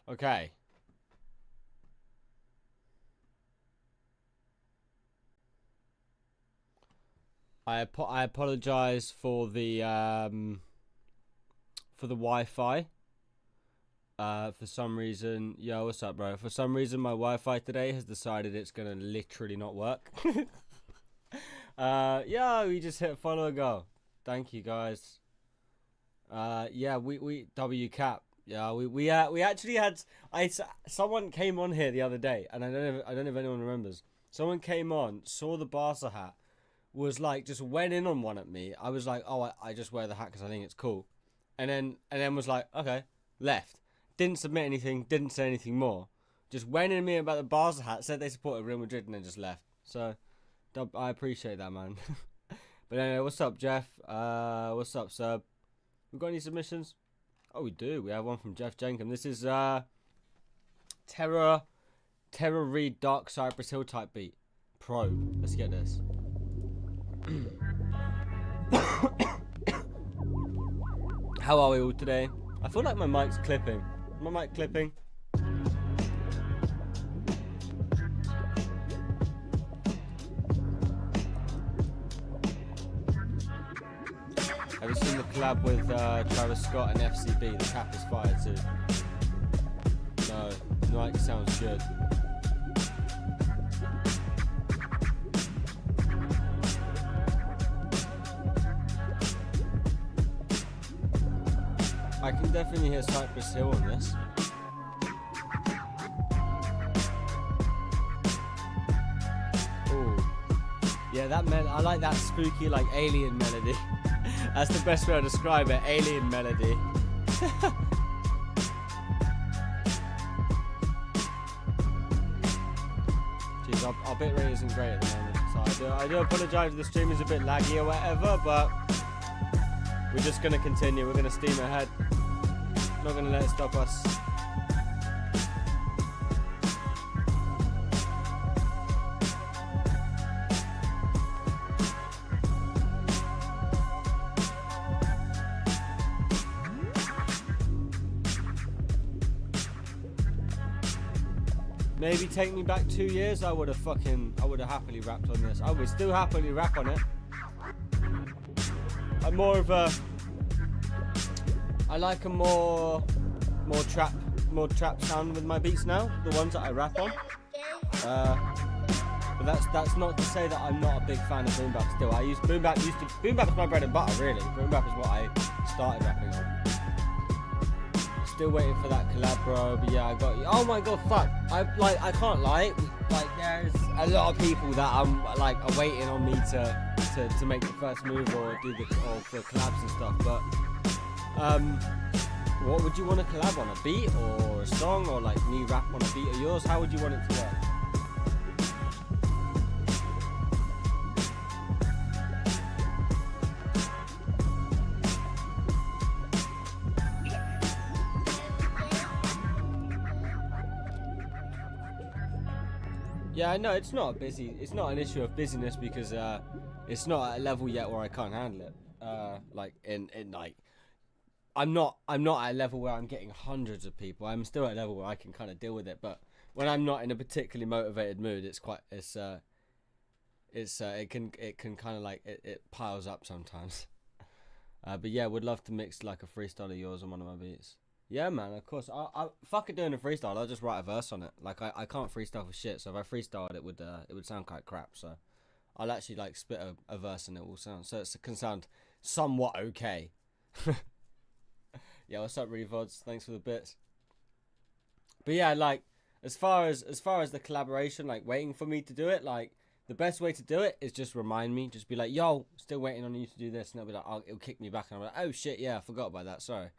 Okay. I apologize for the Wi-Fi. For some reason, yo, what's up, bro? For some reason, my Wi-Fi today has decided it's gonna literally not work. Yeah, we just hit follow and go. Thank you, guys. Yeah, we W cap. Yeah, we actually had someone came on here the other day, and I don't know if anyone remembers. Someone came on, saw the Barca hat, was like just went in on one at me. I was like, oh, I just wear the hat because I think it's cool, and then was like, okay, left. Didn't submit anything, didn't say anything more. Just went in at me about the Barca hat, said they supported Real Madrid, and then just left. So, I appreciate that, man. But anyway, what's up, Jeff? What's up, Sub? We got any submissions? Oh, we do. We have one from Jeff Jenkin. This is Terror Reed Dark Cypress Hill type beat. Pro. Let's get this. How are we all today? I feel like my mic's clipping. Is my mic clipping? Have you seen the collab with Travis Scott and FCB? The cap is fire too. No, Nike sounds good. I can definitely hear Cypress Hill on this. Ooh. Yeah, I like that spooky, like, alien melody. That's the best way to describe it, alien melody. Jeez, our bitrate isn't great at the moment, so I do apologise if the stream is a bit laggy or whatever, but we're just going to continue, we're going to steam ahead. Not going to let it stop us. Maybe take me back 2 years, I would have happily rapped on this. I would still happily rap on it. I'm more of a, I like a more trap sound with my beats now, the ones that I rap on. But that's not to say that I'm not a big fan of boom bap still. Boom bap is my bread and butter, really. Boom bap is what I started rapping on. Still waiting for that collab, bro. But yeah, I got you. Oh my god, fuck! I can't lie. Like, there's a lot of people that are waiting on me to make the first move or for collabs and stuff. But what would you want to collab on? A beat or a song, or like me rap on a beat of yours? How would you want it to work? Yeah, no, it's not an issue of busyness because it's not at a level yet where I can't handle it. I'm not at a level where I'm getting hundreds of people. I'm still at a level where I can kind of deal with it. But when I'm not in a particularly motivated mood, it can kind of like it piles up sometimes. But yeah, would love to mix like a freestyle of yours on one of my beats. Yeah, man, of course. I fuck it doing a freestyle. I'll just write a verse on it. Like I can't freestyle for shit. So if I freestyled, it would sound quite crap. So I'll actually like spit a verse and it will sound it can sound somewhat okay. Yeah, what's up, Revods? Thanks for the bits. But yeah, like as far as the collaboration, like waiting for me to do it, like the best way to do it is just remind me. Just be like, yo, still waiting on you to do this, and it'll be like, it'll kick me back, and I'm like, oh shit, yeah, I forgot about that. Sorry.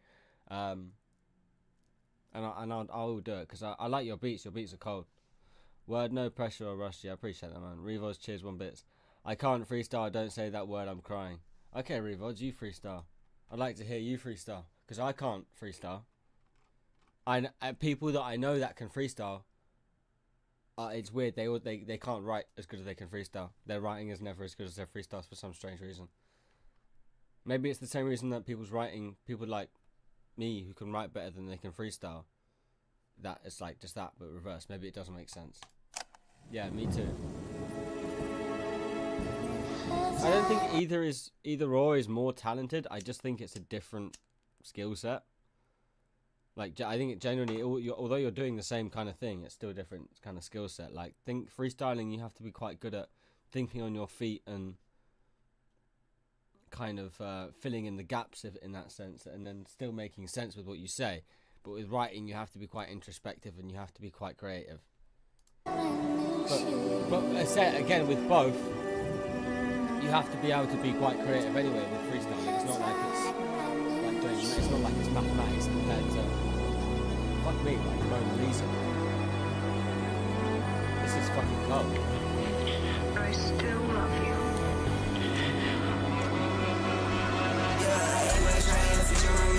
And I'll do it because I like your beats. Your beats are cold. Word, no pressure or rush. Yeah, I appreciate that, man. Revods, cheers, 1 bits. I can't freestyle. Don't say that word. I'm crying. Okay, Revods, you freestyle. I'd like to hear you freestyle because I can't freestyle. People that I know that can freestyle. It's weird. They can't write as good as they can freestyle. Their writing is never as good as their freestyles for some strange reason. Maybe it's the same reason that people like me who can write better than they can freestyle, that it's like just that, but reverse. Maybe it doesn't make sense. Yeah, me too. I don't think either or is more talented. I just think it's a different skill set. Like, I think it generally, although you're doing the same kind of thing, it's still a different kind of skill set. Like, freestyling, you have to be quite good at thinking on your feet and kind of filling in the gaps in that sense, and then still making sense with what you say. But with writing, you have to be quite introspective and you have to be quite creative. But I say again, with both, you have to be able to be quite creative anyway with freestyling. It's not like it's not like it's mathematics compared to fuck me, like Mona Lisa. This is fucking cold. I still love you.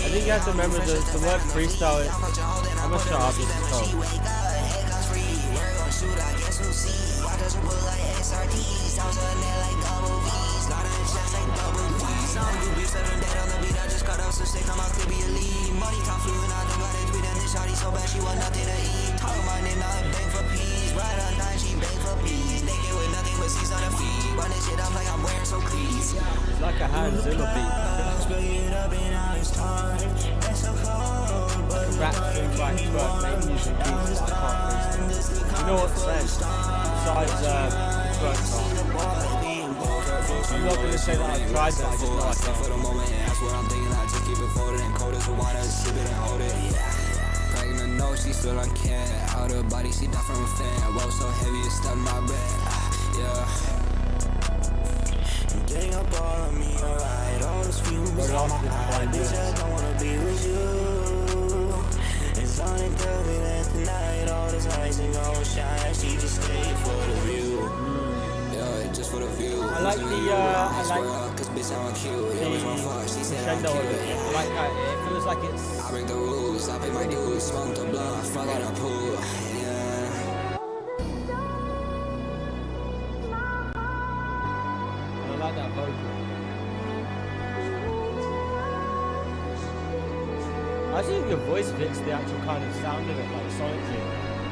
I think you have to remember the word freestyle is. I'm gonna shut up, this is cold. It's like a Hans Zimmer beat. Like a rap thing, like twerk, maybe using beats that I can't freestyle. You know what I'm saying? Besides twerk song. I'm not gonna say that I've tried, but I just know I can't. For the moment, that's what I'm thinking. I just keep it folded and cold as the water, sip it and hold it. Pregnant, no, she still don't care. Out of body, she died from a fan. Roll so heavy, it stuck my bread. Yeah. Getting up all on me, alright. All those feelings on my mind. Bitch, I don't wanna be with you. It's on and tell me that tonight all this ice ain't gonna shine. She just stayed for the view. Yeah, just for the view. I like the crescendo of it. I like how it feels like it's. I break the rules, I pay my dues, smoke the blunt, fuck at a pool. I like that vocal. I think your voice fits the actual kind of sound of it, like sonically,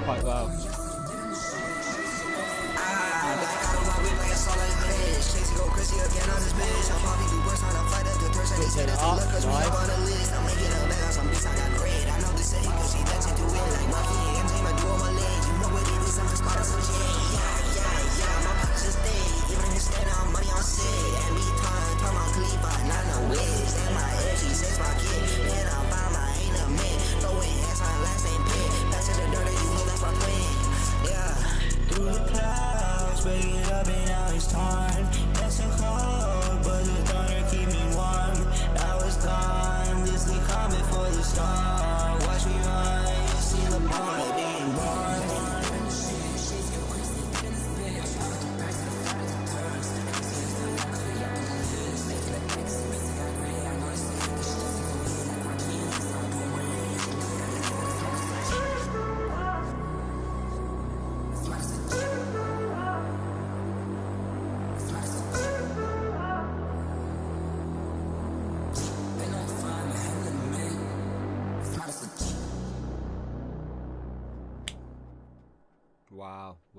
quite well. Switch it up,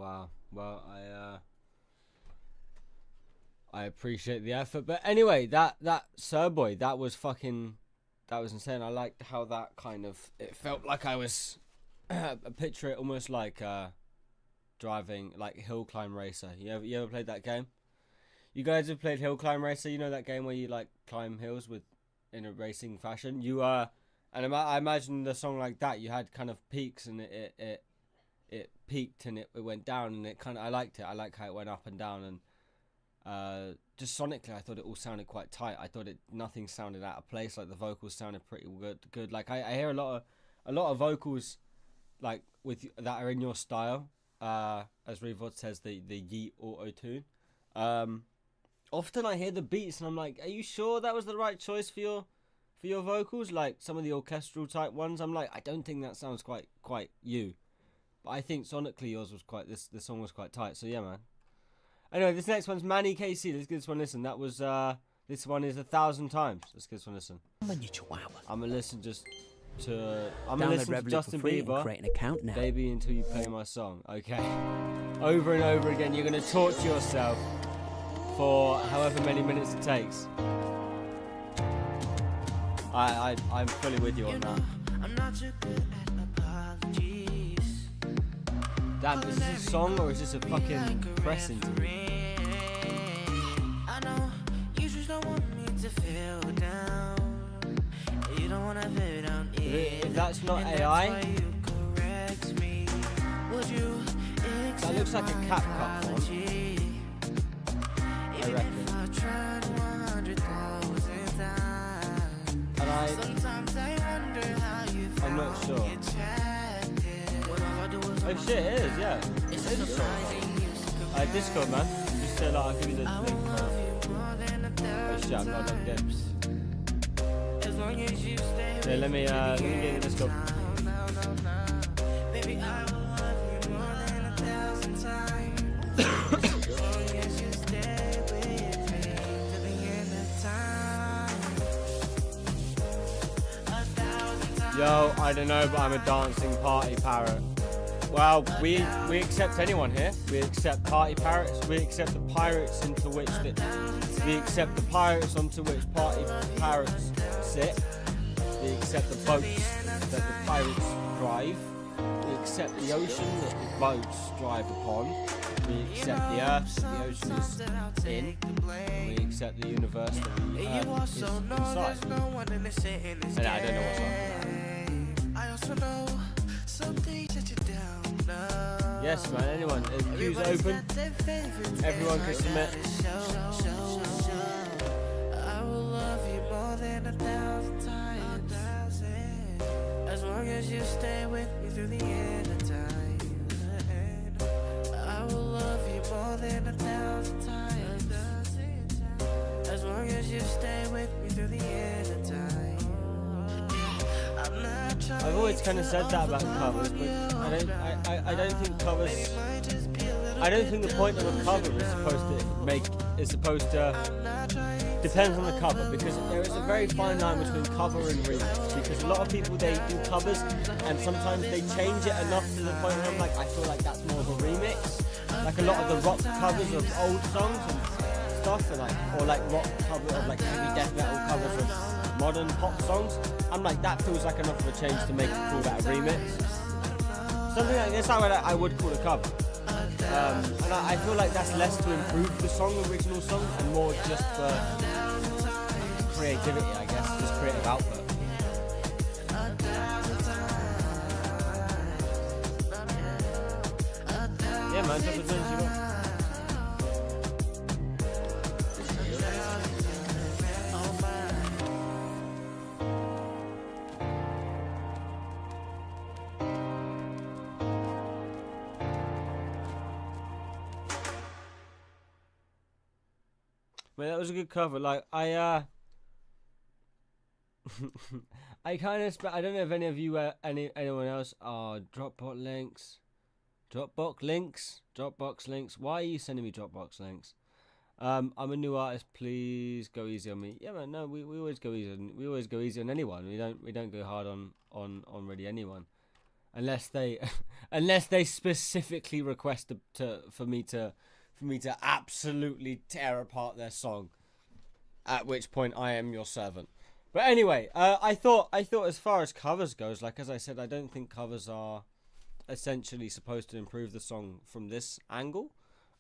Wow. Well, I appreciate the effort, but anyway, that Sir Boy, that was insane. I liked how that kind of, it felt like I was picture it almost like driving like Hill Climb Racer. You ever played that game? You guys have played Hill Climb Racer? You know that game where you like climb hills in a racing fashion. And I imagine the song like that. You had kind of peaks, and it peaked and it went down, and it kind of, I liked it. I like how it went up and down, and just sonically, I thought it all sounded quite tight. I thought nothing sounded out of place. Like the vocals sounded pretty good. Like I hear a lot of vocals like that are in your style. As Revod says, the Yeet auto tune. Often I hear the beats and I'm like, are you sure that was the right choice for your vocals? Like some of the orchestral type ones, I'm like, I don't think that sounds quite you. But I think sonically yours was the song was quite tight. So yeah, man. Anyway, this next one's Manny KC. Let's give this one a listen. That was this one is 1,000 times. Let's give this one a listen. I'm gonna listen just to. I'm gonna Download listen to Revolut for Justin free and Bieber, create an account now. Baby, until you play my song. Okay. Over and over again, you're gonna torture yourself for however many minutes it takes. I'm fully with you on that. I'm not too good at apologies. Damn, is this a song or is this a fucking press interview? I know you just don't want me to feel down. You don't wanna feel down. If that's not AI, that looks like a CapCut font. I reckon. And I'm not sure. Oh shit, it is, yeah. It is a song. Discord, man. Just say like, I'll give you the link. Oh shit, I'm not on games. Yeah, let me get in the Discord. Yo, I don't know, but I'm a dancing party parrot. Well, we accept anyone here. We accept party parrots. We accept the pirates into which we accept the pirates onto which party parrots sit. We accept the boats that the pirates drive. We accept the ocean that the boats drive upon. We accept the earth that the ocean is in. And we accept the universe that the earth is inside. And I don't know what's up. I also know some things that you don't know. Yes, man, anyone. Queue's open. Everyone can submit. I will love you more than 1,000 times. As long as you stay with me through the end of time. I will love you more than 1,000 times. As long as you stay with me through the end of time. I've always kind of said that about covers, but I don't think covers. I don't think the point of a cover is supposed to depends on the cover, because there is a very fine line between cover and remix. Because a lot of people, they do covers and sometimes they change it enough to the point where I'm like, I feel like that's more of a remix. Like a lot of the rock covers of old songs and stuff, or like rock cover of like heavy death metal covers of modern pop songs. I'm like, that feels like enough of a change to make it call that a remix. Something like this I would call a cover. And I feel like that's less to improve the song, original song, and more just for creativity, I guess, just creative output. Yeah, man, drop the tunes you want. Man, that was a good cover. Like I kind of I don't know if any of you anyone else Dropbox links. Why are you sending me Dropbox links? I'm a new artist. Please go easy on me. Yeah, man. No, we always go easy. We always go easy on anyone. We don't go hard on really anyone, unless they specifically request for me to absolutely tear apart their song, at which point I am your servant. But anyway, I thought as far as covers goes, like as I said, I don't think covers are essentially supposed to improve the song from this angle.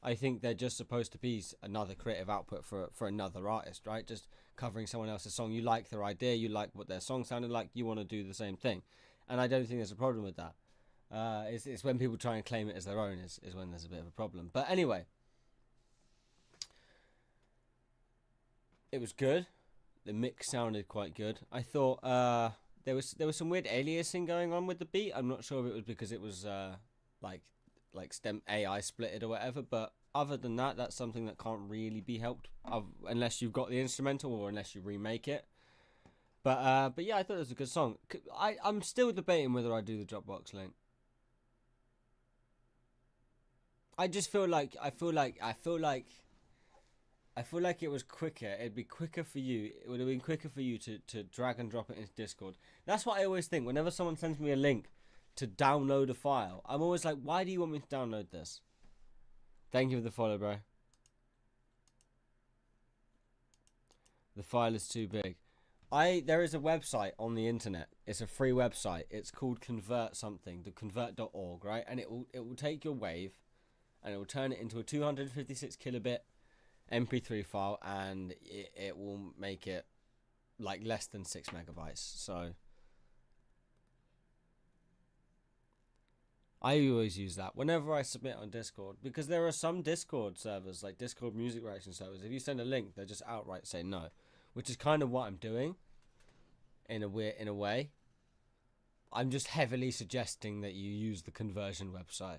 I think they're just supposed to be another creative output for another artist, right? Just covering someone else's song. You like their idea, you like what their song sounded like, you want to do the same thing. And I don't think there's a problem with that. It's when people try and claim it as their own is when there's a bit of a problem. But anyway, it was good. The mix sounded quite good. I thought there was some weird aliasing going on with the beat. I'm not sure if it was because it was like stem AI splitted or whatever. But other than that, that's something that can't really be helped unless you've got the instrumental or unless you remake it. But yeah, I thought it was a good song. I'm still debating whether I do the Dropbox link. I just feel like I feel like it was quicker. It'd be quicker for you. It would have been quicker for you to drag and drop it into Discord. That's what I always think. Whenever someone sends me a link to download a file, I'm always like, why do you want me to download this? Thank you for the follow, bro. The file is too big. There is a website on the internet. It's a free website. It's called Convert something, the convert.org, right? And it will take your wave and it will turn it into a 256 kilobit MP3 file, and it will make it like less than 6 megabytes. So I always use that whenever I submit on Discord, because there are some Discord servers, like Discord music reaction servers, if you send a link, they just outright say no, which is kind of what I'm doing in a way. I'm just heavily suggesting that you use the conversion website.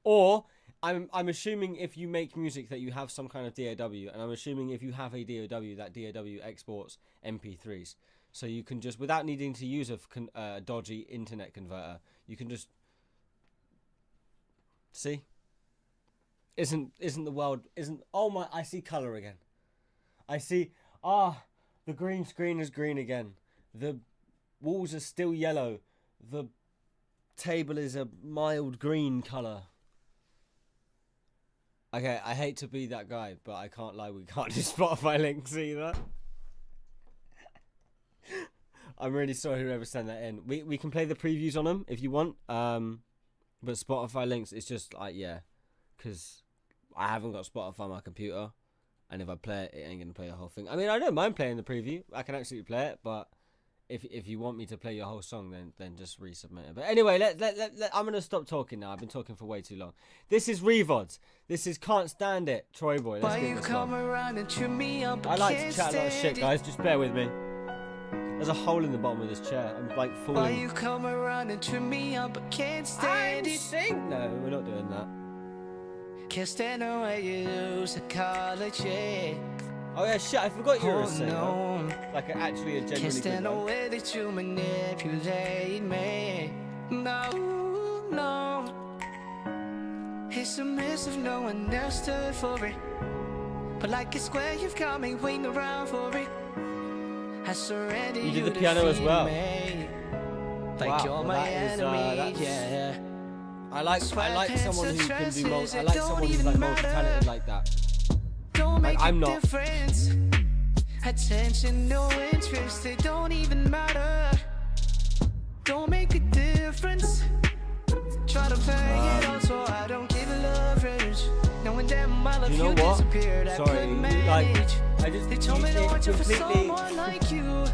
Or I'm assuming if you make music that you have some kind of DAW, and I'm assuming if you have a DAW, that DAW exports MP3s. So you can just, without needing to use a dodgy internet converter, you can just see. Isn't the world, oh my, I see color again. I see, the green screen is green again. The walls are still yellow. The table is a mild green color. Okay, I hate to be that guy, but I can't lie, we can't do Spotify links either. I'm really sorry whoever sent that in. We can play the previews on them if you want. But Spotify links, it's just like, yeah. Because I haven't got Spotify on my computer. And if I play it, it ain't going to play the whole thing. I mean, I don't mind playing the preview. I can actually play it, but if you want me to play your whole song, then just resubmit it. But anyway, I'm going to stop talking now. I've been talking for way too long. This is Revods. This is Can't Stand It, Troy Boy. Let's get this one. I like to chat a lot of shit, guys. Just bear with me. There's a hole in the bottom of this chair. I'm like falling. Why you come around and trip me up? I can't stand it. Sing? No, we're not doing that. Can't stand the way you use psychology. Oh yeah, shit, I forgot you were a singer. No. Like actually a genuinely Can't stand good the one. way that you manipulate me. No. It's submissive, no one else stood for it. But like a square, you've got me waiting around for it. I surrender. You did the piano as well. Me. Like Wow, you're well, my enemy, that's... yeah. I like someone who can do I like someone who's like multi-talented like that. Don't make I'm a not. difference. Attention, no interest, it don't even matter. Don't make a difference. Try to play it out so I don't give leverage. Knowing damn well if you disappeared, I couldn't manage. They told me to watch out for someone like you.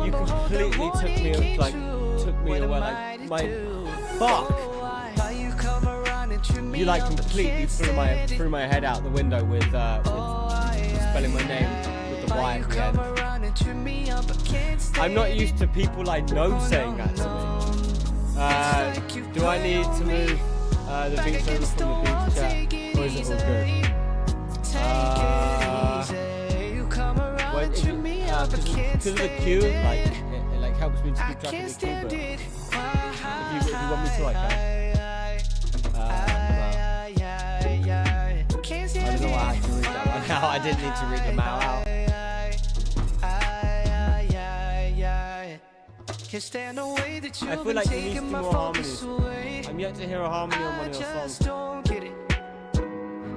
You completely took me away, like my fuck. You like completely threw my head out the window with spelling my name with the Y at the end. I'm not used to people I know saying that to me. Do I need to move the beats over from the beat chat, or is it all good? Because of the cue, like it like helps me to keep track of the cue. But if you want me to, I can. I don't know why I had to read that one out. I didn't need to read them out. I feel like there needs to be more harmonies. I'm yet to hear a harmony on one of your songs.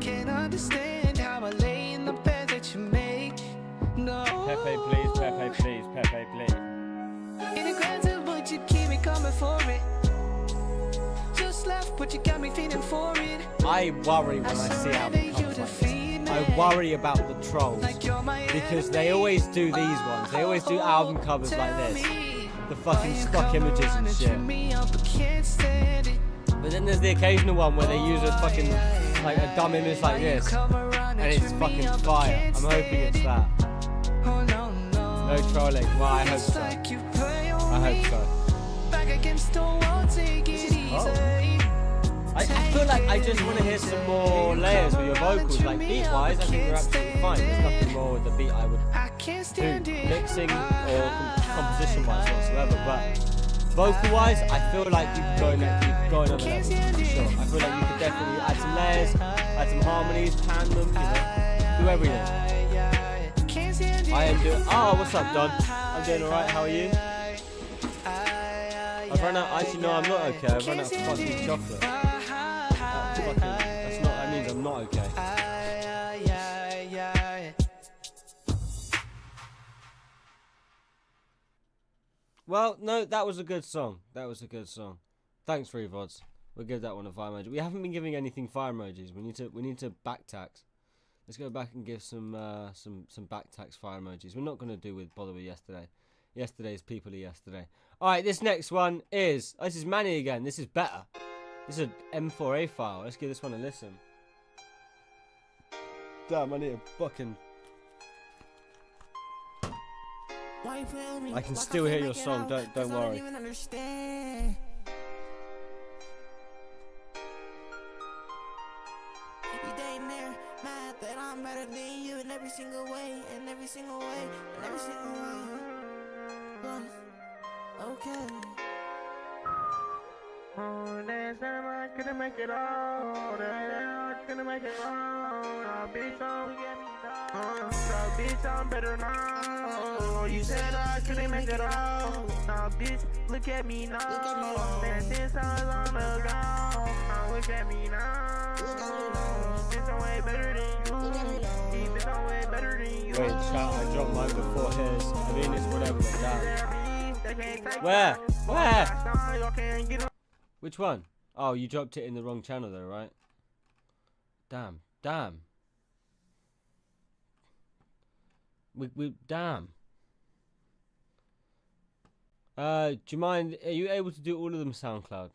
Can't understand how I lay in the bed that you make. No. Pepe, please, Pepe, please, Pepe, please. In a granted, but you keep me coming for it. Just left, but you got me feeling for it. I worry when I see album covers like this. I worry about the trolls because they always do these ones. They always do album covers like this. The fucking stock images and shit. But then there's the occasional one where they use a fucking like a dumb image like this, and it's fucking fire. I'm hoping it's that. No trolling. Well, I hope so. I hope so. I feel like I just want to hear some more layers with your vocals. Like beat-wise, I think you're absolutely fine. There's nothing more with the beat I would do, mixing or composition-wise whatsoever. But vocal-wise, I feel like you could go another level for sure. I feel like you could definitely add some layers, add some harmonies, pan them, you know. Do everything. I am doing. Oh, what's up, Don? I'm doing alright. How are you? I've run out. Actually, no, I'm not okay. I've run out of fucking chocolate. That's not. That means I'm not okay. Well, no, that was a good song. That was a good song. Thanks, Free Vods. We'll give that one a fire emoji. We haven't been giving anything fire emojis. We need to back tax. Let's go back and give some back tax fire emojis. We're not gonna do with bother with yesterday. Yesterday's people are yesterday. All right, this next one is this is Manny again. This is better. This is an M4A file. Let's give this one a listen. Damn, I need a fucking. I can still hear your song. Don't worry. You damn near mad that I'm better than you in every single way, in every single way, in every single way. Okay. Oh, that's I couldn't make it all. That couldn't make it all. Oh, bitch, don't get me now. So, bitch, I'm better now. You said I couldn't make it all. Now, bitch, look at me now. Man, since I was on the ground, now look at me now. Bitch, I'm way better than you. Bitch, I'm way better than you. Wait, chat. I dropped mine before his. I mean, it's whatever. But damn. Where? Which one? Oh, you dropped it in the wrong channel though, right? Damn. We damn. Do you mind? Are you able to do all of them SoundCloud?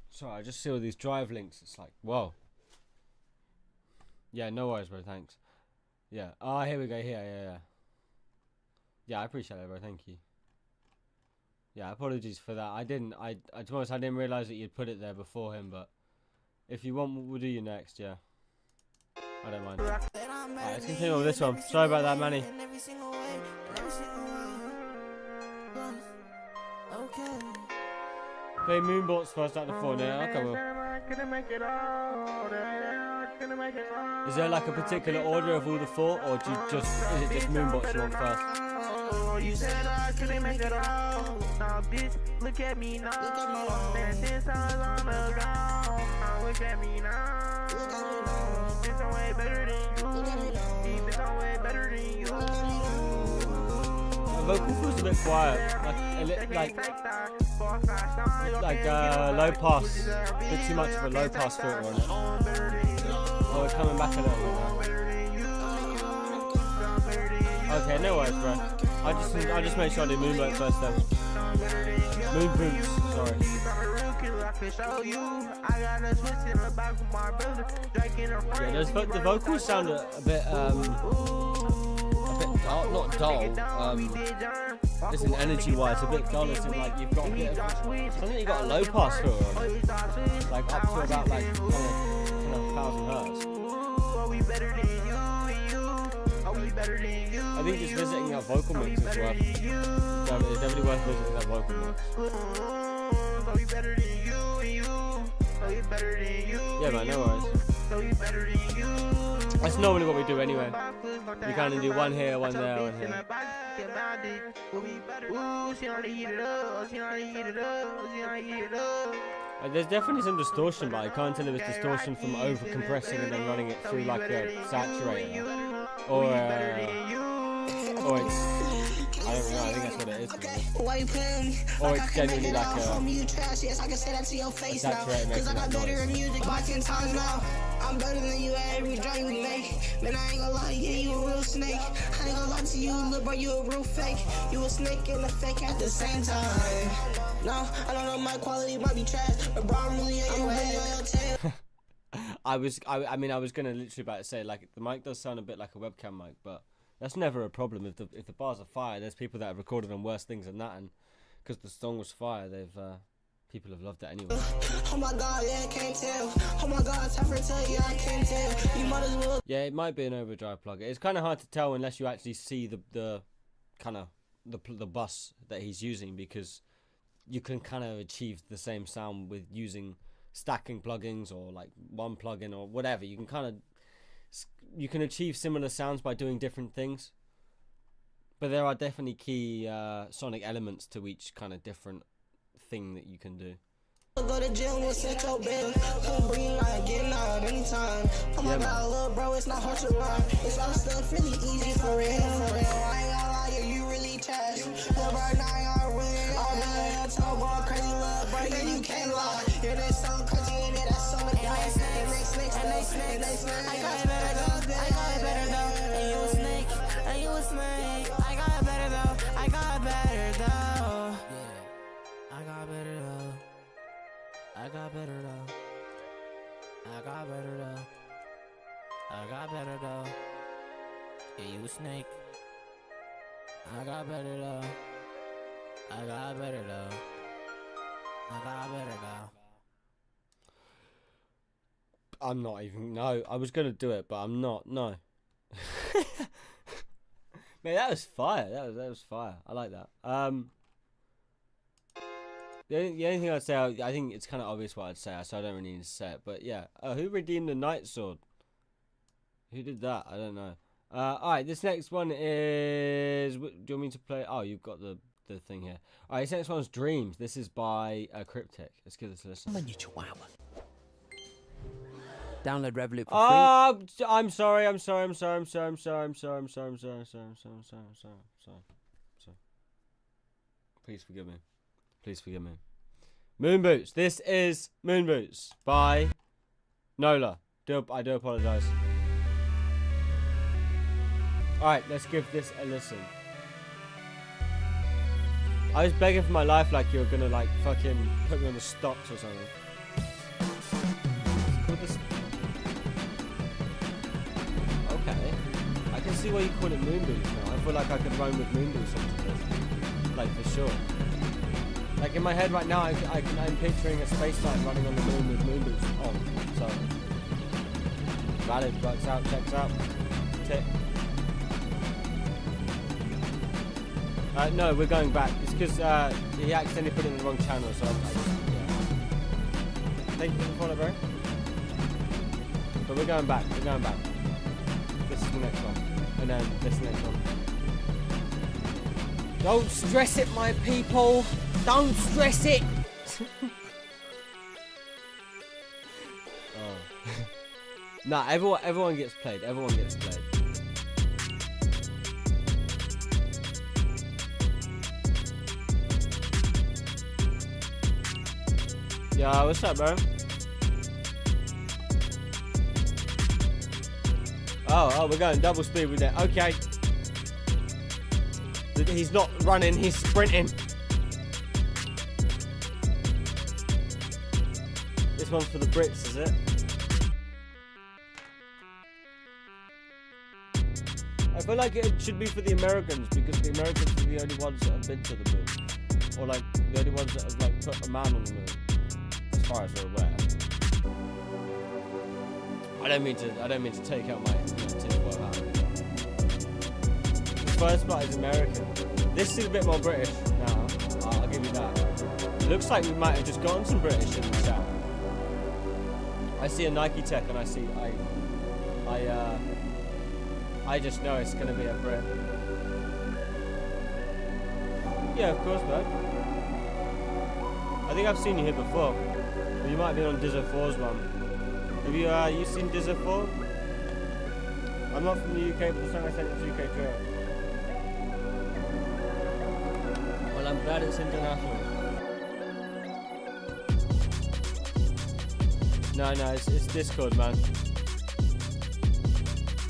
Sorry, I just see all these drive links. It's like, whoa. Yeah, no worries, bro. Thanks. Yeah. Oh, here we go. Here, yeah. Yeah, I appreciate it, bro. Thank you. Yeah, apologies for that. To be honest, I didn't realise that you'd put it there before him, but if you want, we'll do you next, yeah. I don't mind. Alright, let's continue with this one. Sorry about that, Manny. Play Moonbots first out of 4 now. Okay, well. Is there like a particular order of all the 4, or do you is it just Moonbots you want first? You said I couldn't make it all. Now, bitch, look at me now. Man, since I was on the ground, now look at me now. Bitch, I'm way better than you. Bitch, I'm way better than you. The vocal feels a bit quiet, like low pass. A bit too much of a low pass filter on it. Oh, we're coming back a little bit now. Okay, no worries, bro. I'll just make sure I do Moonboat first then. Moon Boots, sorry. Yeah, the vocals sound a bit dull, not dull. Listen, energy-wise, a bit dull. Listen, like you've got a bit of something. You got a low pass filter on it, like up to about like kind of 1,000 hertz. I think just visiting that vocal mix is worth. It's definitely worth visiting that vocal mix. Yeah, man, no worries. That's normally what we do anyway. We kind of do one here, one there, one here. There's definitely some distortion, but I can't tell if it's distortion from over compressing and then running it through like a saturator, or it's, I don't know, I think that's what it is. Or it's genuinely like a saturator making that noise. I'm better than you at every drink we make. Man, I ain't gonna lie, yeah, you a real snake. I ain't gonna lie to you, look, bro, you a real fake. You a snake and a fake at the same time. No, I don't know, my quality might be trash, but bro, I'm really on your tail. I was gonna literally about to say, like, the mic does sound a bit like a webcam mic, but that's never a problem. If the bars are fire, there's people that have recorded on worse things than that, and because the song was fire, people have loved it anyway. Oh my god, yeah, I can't tell. Oh my god, tough to tell you, I can't tell. You might as well. Yeah, it might be an overdrive plug. It's kind of hard to tell unless you actually see the kind of the bus that he's using, because you can kind of achieve the same sound with using stacking plugins or like one plugin or whatever. You can kind of you can achieve similar sounds by doing different things. But there are definitely key sonic elements to each kind of different thing that you can do. Go to gym with Central Bill. Come bring like getting out anytime. Oh my god, little bro, it's not hard to run. It's all stuff really easy for real. I ain't gonna lie, you really trash. Little bro, now I ain't win. I'm really talk going crazy, little bro, yeah, you can't lie. Hear this song, cause you in it, that's so much dice. And they snakes. I got it better though. And you a snake. And you a snake. I got it better though. I got better though. I got better though. I got better though. I got better though. I got better though. Yeah, you a snake. I got better though. I got better though. I got better though. I'm not even. No, I was gonna do it, but I'm not. No. Man, that was fire. That was fire. I like that. The only thing I'd say, I think it's kind of obvious what I'd say, so I don't really need to say it. But yeah, who redeemed the Night Sword? Who did that? I don't know. Alright, this next one is... Do you want me to play? Oh, you've got the thing here. Alright, this next one's Dreams. This is by Cryptic. Let's give this a listen. Download Revolut for free. Oh, I'm sorry. Please forgive me. Please forgive me. Moon Boots. This is Moon Boots by Nola. I do apologize. Alright, let's give this a listen. I was begging for my life like you were gonna like fucking put me on the stocks or something. Okay. I can see why you call it Moon Boots now. I feel like I could run with Moon Boots onto this. Like for sure. Like in my head right now, I'm picturing a space line running on the moon with moon boots on. So valid, works out, checks out. Tick. No, we're going back. It's because he accidentally put it in the wrong channel. So yeah. Thank you for the follow, bro. But we're going back. We're going back. This is the next one, and then this is the next one. Don't stress it, my people. Don't stress it. Oh. Nah, everyone gets played. Everyone gets played. Yo, what's up, bro? Oh, we're going double speed with that. Okay. He's not running, he's sprinting. This one's for the Brits, is it? I feel like it should be for the Americans because the Americans are the only ones that have been to the moon. Or like the only ones that have like put a man on the moon. As far as we're aware. I don't mean to take out my tinfoil hat. The first part is American. This is a bit more British now. I'll give you that. It looks like we might have just gotten some British in the chat. I see a Nike tech and I just know it's gonna be a Brit. Yeah, of course, bud. I think I've seen you here before. Or you might have been on Dizzo 4's one. Have you seen Dizzo 4? I'm not from the UK, but the song I sent is UK too. Well, I'm glad it's international. No, it's Discord, man.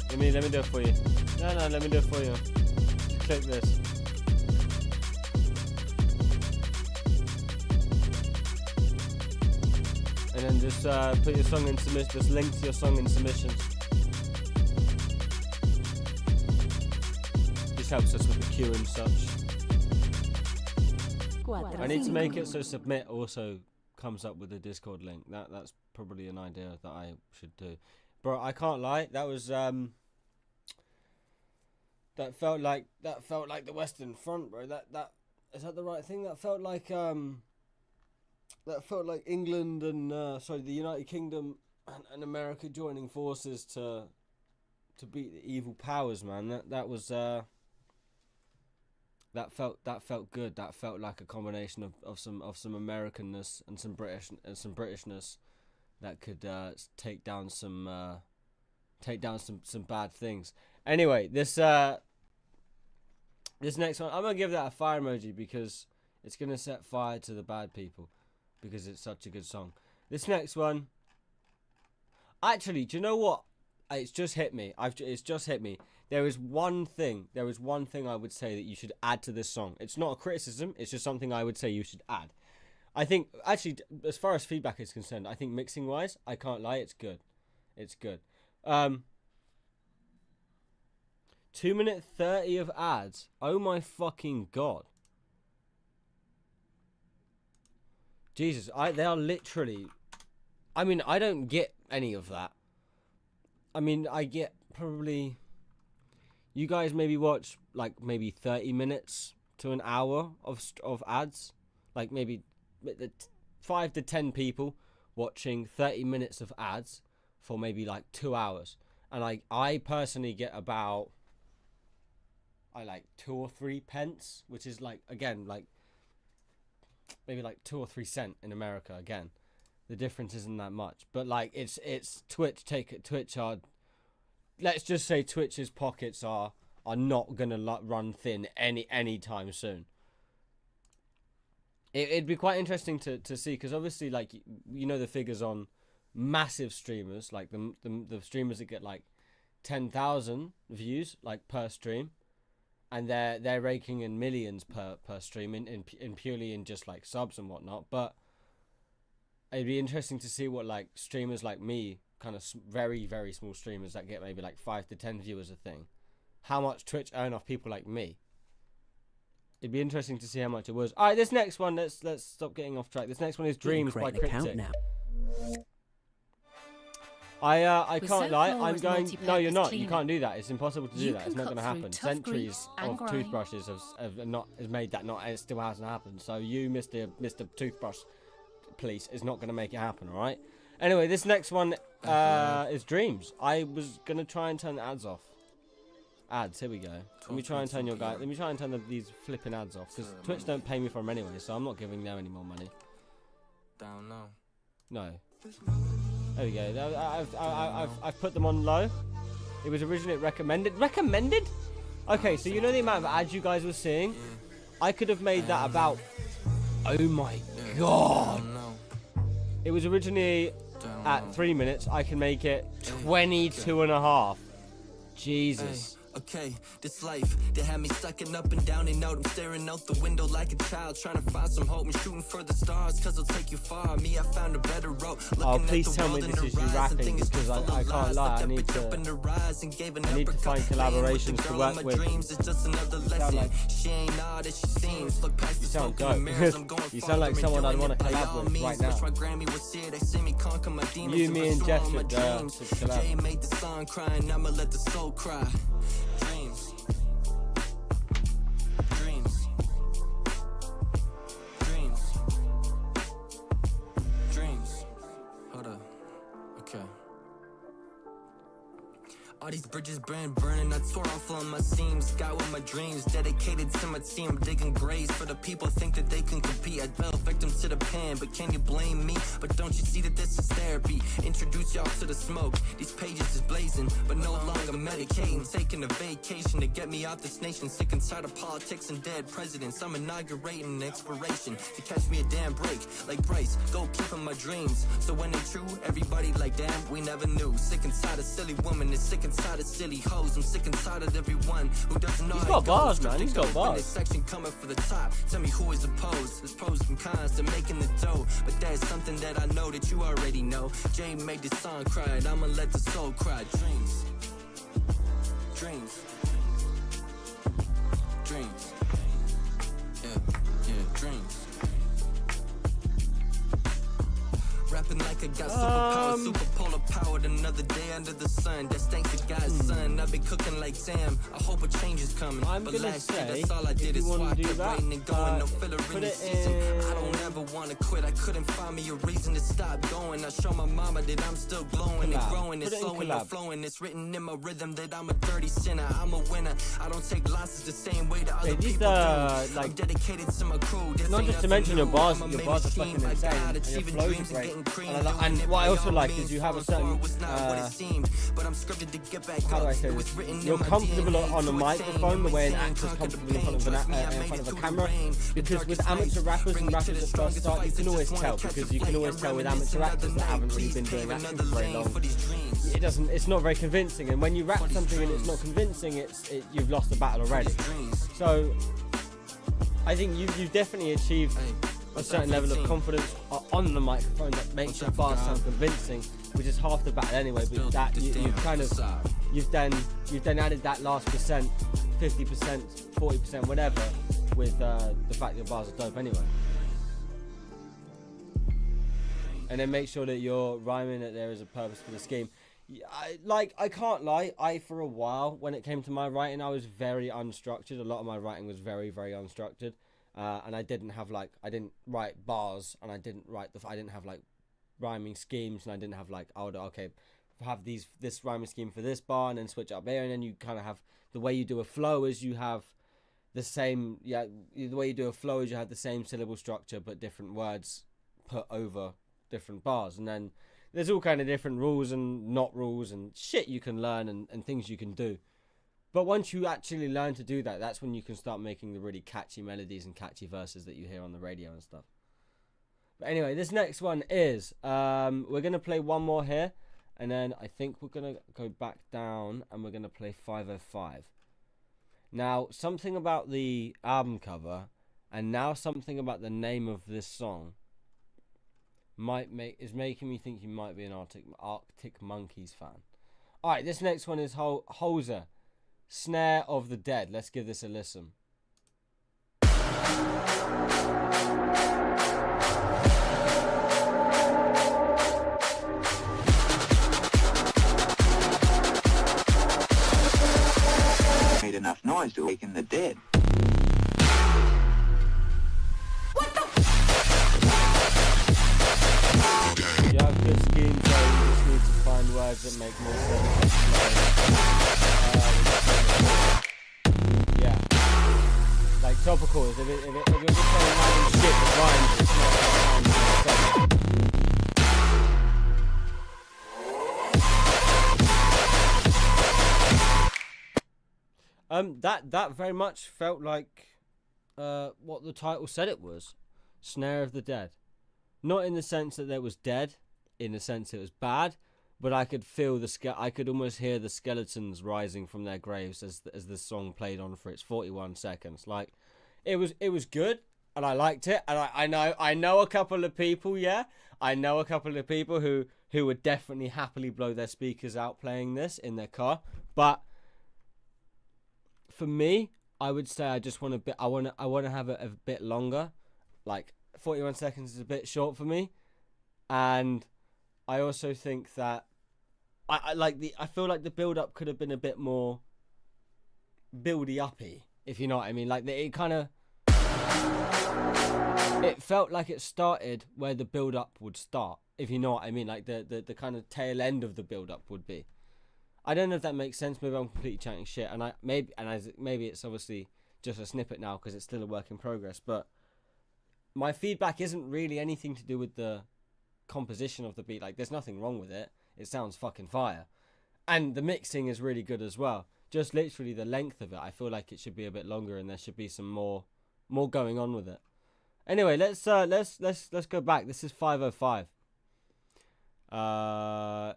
Let me do it for you. No, let me do it for you. Just click this. And then just put your song in submission. Just link to your song in submissions. This helps us with the queue and such. I need to make it so submit also comes up with a Discord link. That's probably an idea that I should do. Bro, I can't lie. That was that felt like the Western Front, bro. That is that the right thing? That felt like England and the United Kingdom and America joining forces to to beat the evil powers, man. That was that felt good. That felt like a combination of some Americanness and some Britishness that could take down some bad things. Anyway, this next one, I'm gonna give that a fire emoji because it's gonna set fire to the bad people because it's such a good song. This next one, actually, do you know what? It's just hit me. It's just hit me. There is one thing I would say that you should add to this song. It's not a criticism. It's just something I would say you should add. I think, actually, as far as feedback is concerned, I think mixing-wise, I can't lie, it's good. It's good. 2 minute 30 of ads. Oh my fucking god. Jesus, they are literally... I mean, I don't get any of that. I mean, I get probably... You guys maybe watch, like, maybe 30 minutes to an hour of ads. Like, maybe 5 to 10 people watching 30 minutes of ads for maybe, like, 2 hours. And I personally get about... I like 2 or 3 pence, which is, like, again, like, maybe, like, 2 or 3 cents in America, again. The difference isn't that much. But, like, it's Twitch are... Let's just say Twitch's pockets are not gonna run thin any time soon. It'd be quite interesting to see, because obviously, like, you know the figures on massive streamers, like the streamers that get like 10,000 views like per stream, and they're raking in millions per stream in purely in just like subs and whatnot. But it'd be interesting to see what like streamers like me, kind of very, very small streamers that get maybe like 5 to 10 viewers a thing, how much Twitch earn off people like me. It'd be interesting to see how much it was. All right, this next one, let's stop getting off track. This next one is Dreams by Cryptic. Now. I can't lie, I'm going... No, you're not. You can't do that. It's impossible to do that. It's not going to happen. Centuries of toothbrushes has made that not... It still hasn't happened. So you, Mr. Toothbrush Police, is not going to make it happen, all right? Anyway, this next one is Dreams. I was going to try and turn the ads off. Ads, here we go. Let me try and turn these flipping ads off, because Twitch don't pay me for them anyway, so I'm not giving them any more money. Down low. No. There we go. I've put them on low. It was originally recommended. Recommended? Okay, so you know the amount of ads you guys were seeing? I could have made that about... Oh my god! It was originally at 3 minutes. I can make it 22.5. Jesus. Okay, this life, they had me sucking up and down and out. I'm staring out the window like a child, trying to find some hope and shooting for the stars, cause it'll take you far. Me, I found a better road. Oh, please tell me this is you rapping, because I can't lie. I need to find collaborations to work with. You sound dope. You sound like someone I'd want to collab with right now. You, me, and Jeff should collab. Made the song crying, I'ma let the soul cry. Dreams. Dreams. Dreams. Dreams. Hold up. Okay. All these bridges burning, I tore off all my seams. Got with my dreams, dedicated to my team. Digging graves for the people, think that they can compete. I fell victim to the pen, but can you blame me? But don't you see that this is therapy? Introduce y'all to the smoke. These pages is blazing, but no longer medicating. Taking a vacation to get me out this nation. Sick and tired of politics and dead presidents. I'm inaugurating an expiration to catch me a damn break. Like Bryce, go keeping my dreams. So when they true, everybody like, damn, we never knew. Sick and tired of silly women, is sick and tired of silly hoes. I'm sick and tired of everyone who doesn't know. He's got bars, man. He's got bars. This section coming for the top. Tell me who is opposed. There's pros and cons to making the dough, but there's something that I know that you already know. Jay made this song cry, and I'ma let the soul cry. Dreams. Dreams. Dreams. Yeah, dreams. Rap rapping like I got superpowers, super polar powered. Another day under the sun. That's thanks to God's son. I've been cooking like Sam. I hope a change is coming. I'm but gonna last year, say, that's all I did if is you wanna walk do it that, writing and going. No filler put in the it season. I don't in- ever wanna quit. I couldn't find me a reason to stop going. I show my mama that I'm still glowing and Collab. growing. Put It's it in slowing, no collab. flowing. It's written in my rhythm that I'm a dirty sinner. I'm a winner. I don't take losses the same way that other these people are, do. like, I'm dedicated to my crew. This not ain't just to nothing mention your new. bars, I'm a your main bars are machine. fucking My insane, God, and your achieving flows are dreams and great. getting cream. And Doing what I it also by like all is you have a means. certain, Falling far was not what it seemed, but I'm scripted to get back how do I up. say It was this? written in You're my comfortable DNA on a to microphone the way an attain, actor's conquer comfortable the in front of, pain. Trust me, I in made front it of a through camera. the rain. The Because with darkest amateur nights rappers bring and me to rappers the that first strongest start, you fights. can I always just tell wanna catch because a you can flight always and tell with reminisce amateur another actors that night. haven't really Please been doing pave acting another for very lane long. for these dreams. It's not very convincing, and when you rap something and it's not convincing, you've lost the battle already. So I think you've definitely achieved a certain level of confidence on the microphone that makes your bars sound convincing, which is half the battle anyway. But that you've then added that last percent, 50%, 40%, whatever, with the fact your bars are dope anyway. And then make sure that you're rhyming, that there is a purpose for the scheme. I can't lie, for a while when it came to my writing, I was very unstructured. A lot of my writing was very, very unstructured. And I didn't write bars, and I didn't have like rhyming schemes, and I didn't have like, have this rhyming scheme for this bar and then switch up here. And then you kind of have the way you do a flow is you have the same, the way you do a flow is you have the same syllable structure, but different words put over different bars. And then there's all kind of different rules and not rules and shit you can learn and things you can do. But once you actually learn to do that, that's when you can start making the really catchy melodies and catchy verses that you hear on the radio and stuff. But anyway, this next one is, we're going to play one more here, and then I think we're going to go back down and we're going to play 505. Now, something about the album cover, and now something about the name of this song is making me think you might be an Arctic Monkeys fan. Alright, this next one is Hoser, Snare of the Dead. Let's give this a listen. Made enough noise to awaken the dead. You have good schemes there, you just need to find words that make more sense. Yeah. Like topicals, if you're just saying random shit that rhymes, it's not going to that very much felt like what the title said it was. Snare of the Dead. Not in the sense that it was dead, in the sense it was bad, but I could feel I could almost hear the skeletons rising from their graves as the song played on for its 41 seconds. Like, it was good, and I liked it, and I know a couple of people, I know a couple of people who would definitely happily blow their speakers out playing this in their car, but for me, I would say I just want a bit. I want to have it a bit longer. Like 41 seconds is a bit short for me, and I also think that I feel like the build up could have been a bit more buildy uppy, if you know what I mean. Like it felt like it started where the build up would start, if you know what I mean. Like the kind of tail end of the build up would be. I don't know if that makes sense. Maybe I'm completely chatting shit, and maybe it's obviously just a snippet now because it's still a work in progress. But my feedback isn't really anything to do with the composition of the beat. Like, there's nothing wrong with it. It sounds fucking fire, and the mixing is really good as well. Just literally the length of it. I feel like it should be a bit longer, and there should be some more going on with it. Anyway, let's go back. This is 505. I'll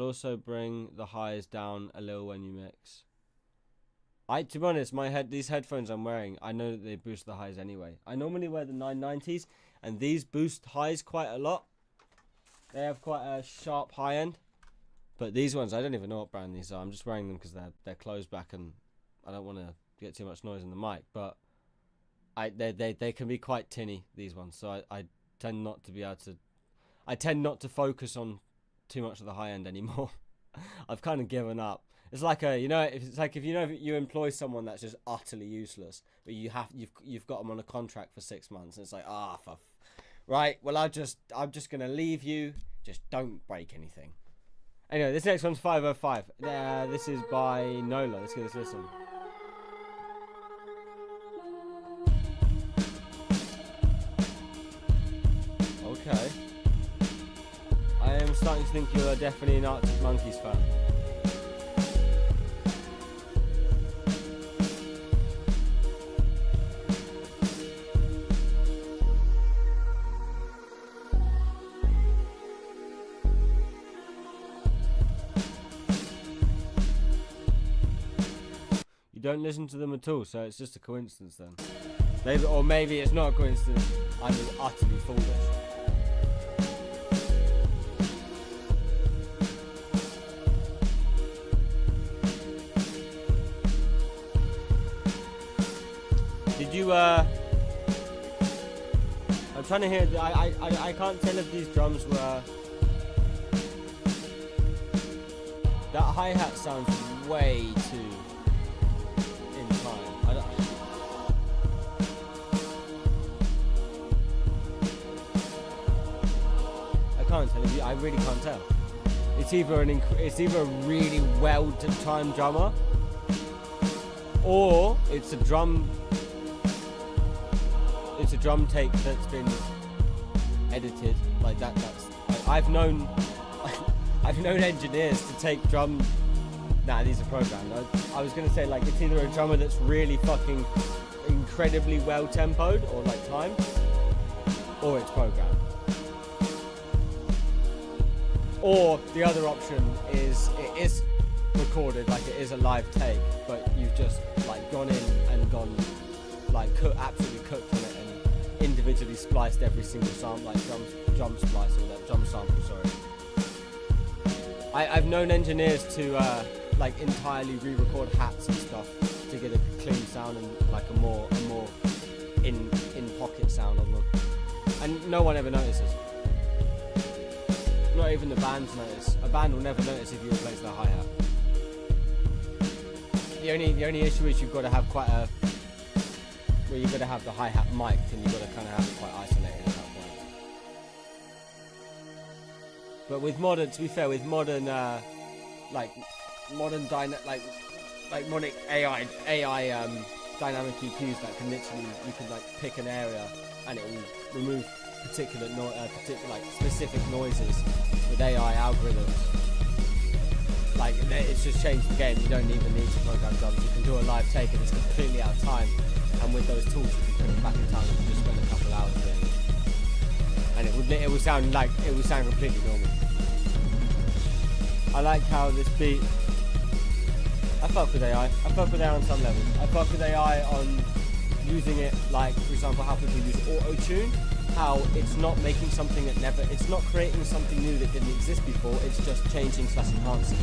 also bring the highs down a little when you mix. To be honest, these headphones I'm wearing, I know that they boost the highs anyway. I normally wear the 990s, and these boost highs quite a lot. They have quite a sharp high end, but these ones, I don't even know what brand these are. I'm just wearing them because they're closed back, and I don't want to get too much noise in the mic. But they can be quite tinny, these ones, so I tend not to be able to. I tend not to focus on too much of the high end anymore. I've kind of given up. It's like if you employ someone that's just utterly useless, but you've got them on a contract for 6 months, and it's like, right, well I'm just gonna leave you. Just don't break anything. Anyway, this next one's 505. This is by Nola. Let's give this a listen. Okay. I am starting to think you're definitely an Archie Monkeys fan. You don't listen to them at all, so it's just a coincidence then. Maybe it's not a coincidence. I'm just utterly foolish. Did you I'm trying to hear. I can't tell if these drums were. That hi-hat sounds way too in time. I can't tell you. I really can't tell. It's either a really well-timed drummer, or it's a drum take that's been edited like that. I've known engineers to take drum. Nah, these are programmed. I was gonna say, like, it's either a drummer that's really fucking incredibly well tempoed or like timed, or it's programmed. Or the other option is it is recorded, like it is a live take, but you've just like gone in and gone like absolutely cooked on it and individually spliced every single sample, like drum splice or that drum sample. Sorry. I've known engineers to like entirely re-record hats and stuff to get a clean sound and like a more in pocket sound on them, and no one ever notices. Not even the bands notice. A band will never notice if you replace their hi-hat. The only issue is you've got to have you've got to have the hi-hat mic'd, and you've got to kind of have it quite isolated at that point. But with modern, to be fair, with modern modern AI dynamic EQs that can literally, you can like pick an area and it will remove particular specific noises with AI algorithms. Like, it's just changed the game. You don't even need to program drums. You can do a live take and it's completely out of time. And with those tools, you can put it back in time and just spend a couple hours doing it. And it will sound completely normal. I like how this beat. I fuck with AI. I fuck with AI on some levels. I fuck with AI on using it, like, for example, how people use auto-tune. How it's not making something it's not creating something new that didn't exist before, it's just changing / enhancing.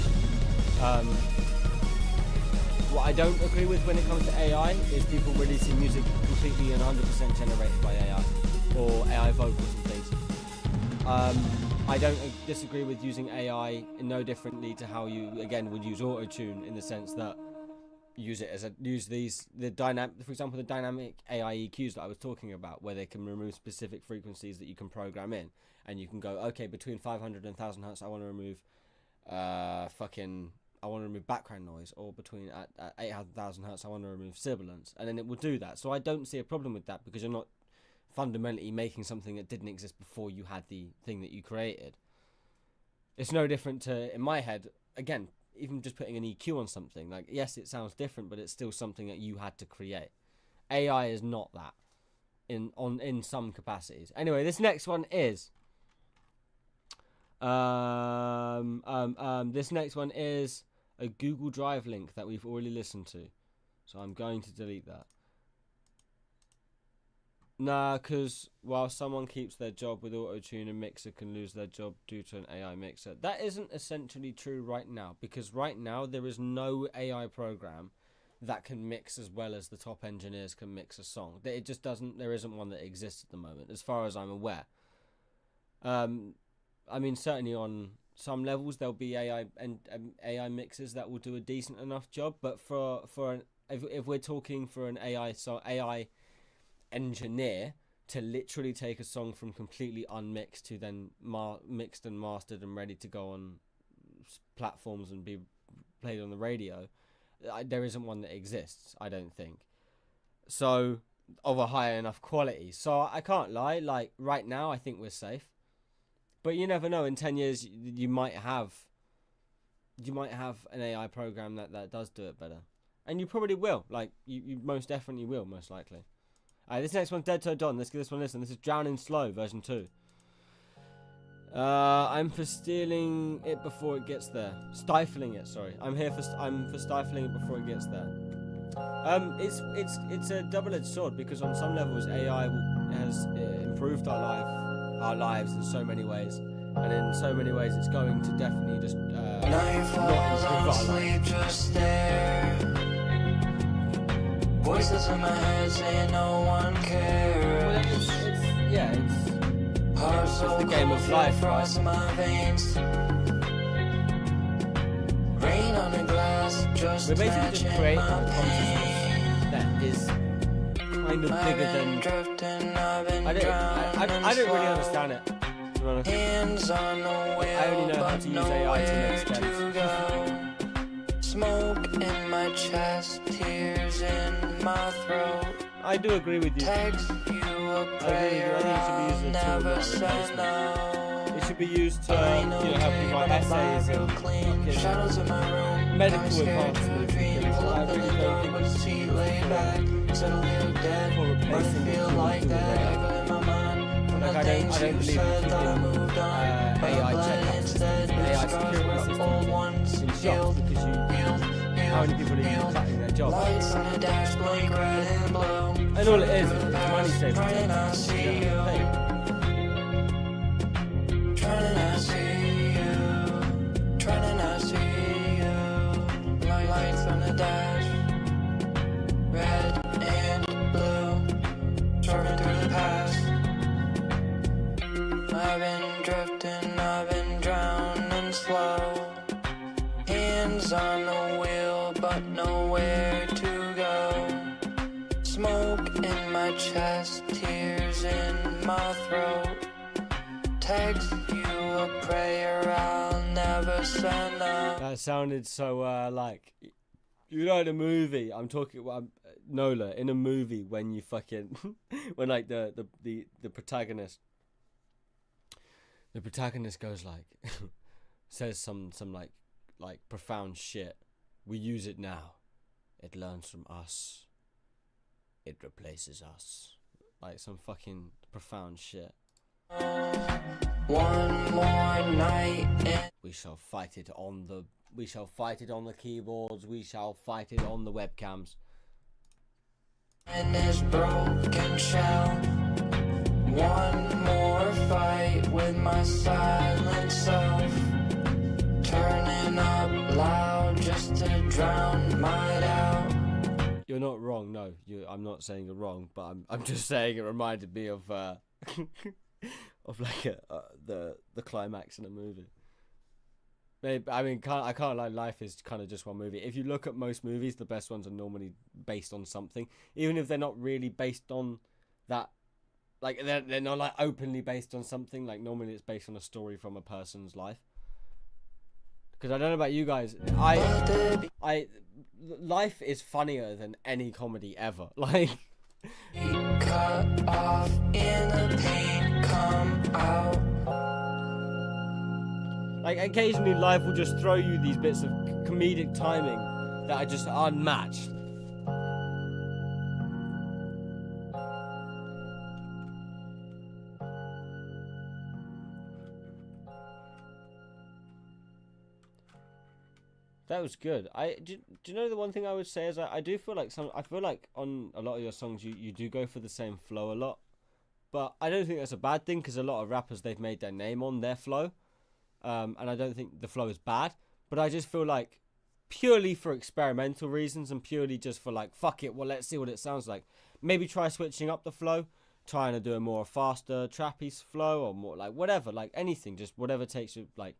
What I don't agree with when it comes to AI is people releasing music completely and 100% generated by AI or AI vocals and things. I don't disagree with using AI no differently to how you again would use auto-tune, in the sense that for example, the dynamic AI EQs that I was talking about, where they can remove specific frequencies that you can program in, and you can go, okay, between 500 and 1000 hertz I want to remove background noise, or between at 8000 hertz I want to remove sibilance, and then it will do that. So I don't see a problem with that, because you're not fundamentally making something that didn't exist before you had the thing that you created. It's no different to, in my head, again, even just putting an EQ on something, like, yes, it sounds different, but it's still something that you had to create. AI is not that in some capacities. Anyway, this next one is this next one is a Google Drive link that we've already listened to, so I'm going to delete that. Nah, because while someone keeps their job with auto-tune, a mixer can lose their job due to an AI mixer. That isn't essentially true right now, because right now there is no AI program that can mix as well as the top engineers can mix a song. It just doesn't. There isn't one that exists at the moment, as far as I'm aware. I mean, certainly on some levels there'll be AI and AI mixers that will do a decent enough job. But if we're talking for an AI engineer to literally take a song from completely unmixed to then mixed and mastered and ready to go on platforms and be played on the radio, there isn't one that exists, I don't think. So, of a high enough quality. So I can't lie, like right now I think we're safe. But you never know, in 10 years you might have an AI program that does do it better. And you probably will. Like you most definitely will, most likely. This next one's Dead to Dawn. Let's give this one a listen. This is Drowning Slow, version 2. I'm for stealing it before it gets there. Stifling it, sorry. I'm for stifling it before it gets there. It's a double-edged sword, because on some levels AI has improved our lives in so many ways, and in so many ways it's going to definitely just not improve our lives. Just there. Voices in my head saying no one cares. It's the game of life, right? My veins. Rain on the glass, just we're basically just creating a consciousness that is kind of bigger than. I don't really understand it, to be honest. Hands on the wheel, I only know how to use AI to make stems. Smoke in my chest, tears in my throat. I do agree with you. Text you a prayer, I think it should be used as a tool, not a replacement. It should be used to help you write essays and shadows in my room. medical advancements. I really don't think it's for replacing the tools like to that. Like I don't believe in keeping AI checkup systems, AI security systems in shops, because how many people are you cutting their jobs? Lights on the dash blink red and blue. And all it is money saving. Trying to not see you. Trying to not see you. Trying to not see you. Lights on the dash, red and blue. Driving through the past. I've been drifting, I've been drowning slow. Hands on the wheel, but nowhere to go. Smoke in my chest, tears in my throat. Text you a prayer I'll never send out. That sounded so like, you know, in a movie. I'm talking Nola in a movie when you fucking when like the protagonist goes like says some like profound shit. We use it now. It learns from us. It replaces us. Like some fucking profound shit. One more night and We shall fight it on the keyboards. We shall fight it on the webcams. in this broken shell. One more fight with my silent self. Turning up loud just to drown my doubt. You're not wrong. No, I'm not saying you're wrong, but I'm just saying it reminded me of of like the climax in a movie. Maybe, I mean, I can't lie. Life is kind of just one movie. If you look at most movies, the best ones are normally based on something, even if they're not really based on that. Like they're not like openly based on something. Like normally it's based on a story from a person's life. Because I don't know about you guys, life is funnier than any comedy ever. Like, Cut off in the pain, come out. like occasionally life will just throw you these bits of comedic timing that are just unmatched. That was good. Do you know the one thing I would say is I do feel like on a lot of your songs you do go for the same flow a lot, but I don't think that's a bad thing, because a lot of rappers, they've made their name on their flow, and I don't think the flow is bad, but I just feel like purely for experimental reasons and purely just for like, fuck it, well, let's see what it sounds like. Maybe try switching up the flow, trying to do a more faster trappy flow or more like whatever, like anything, just whatever takes you, like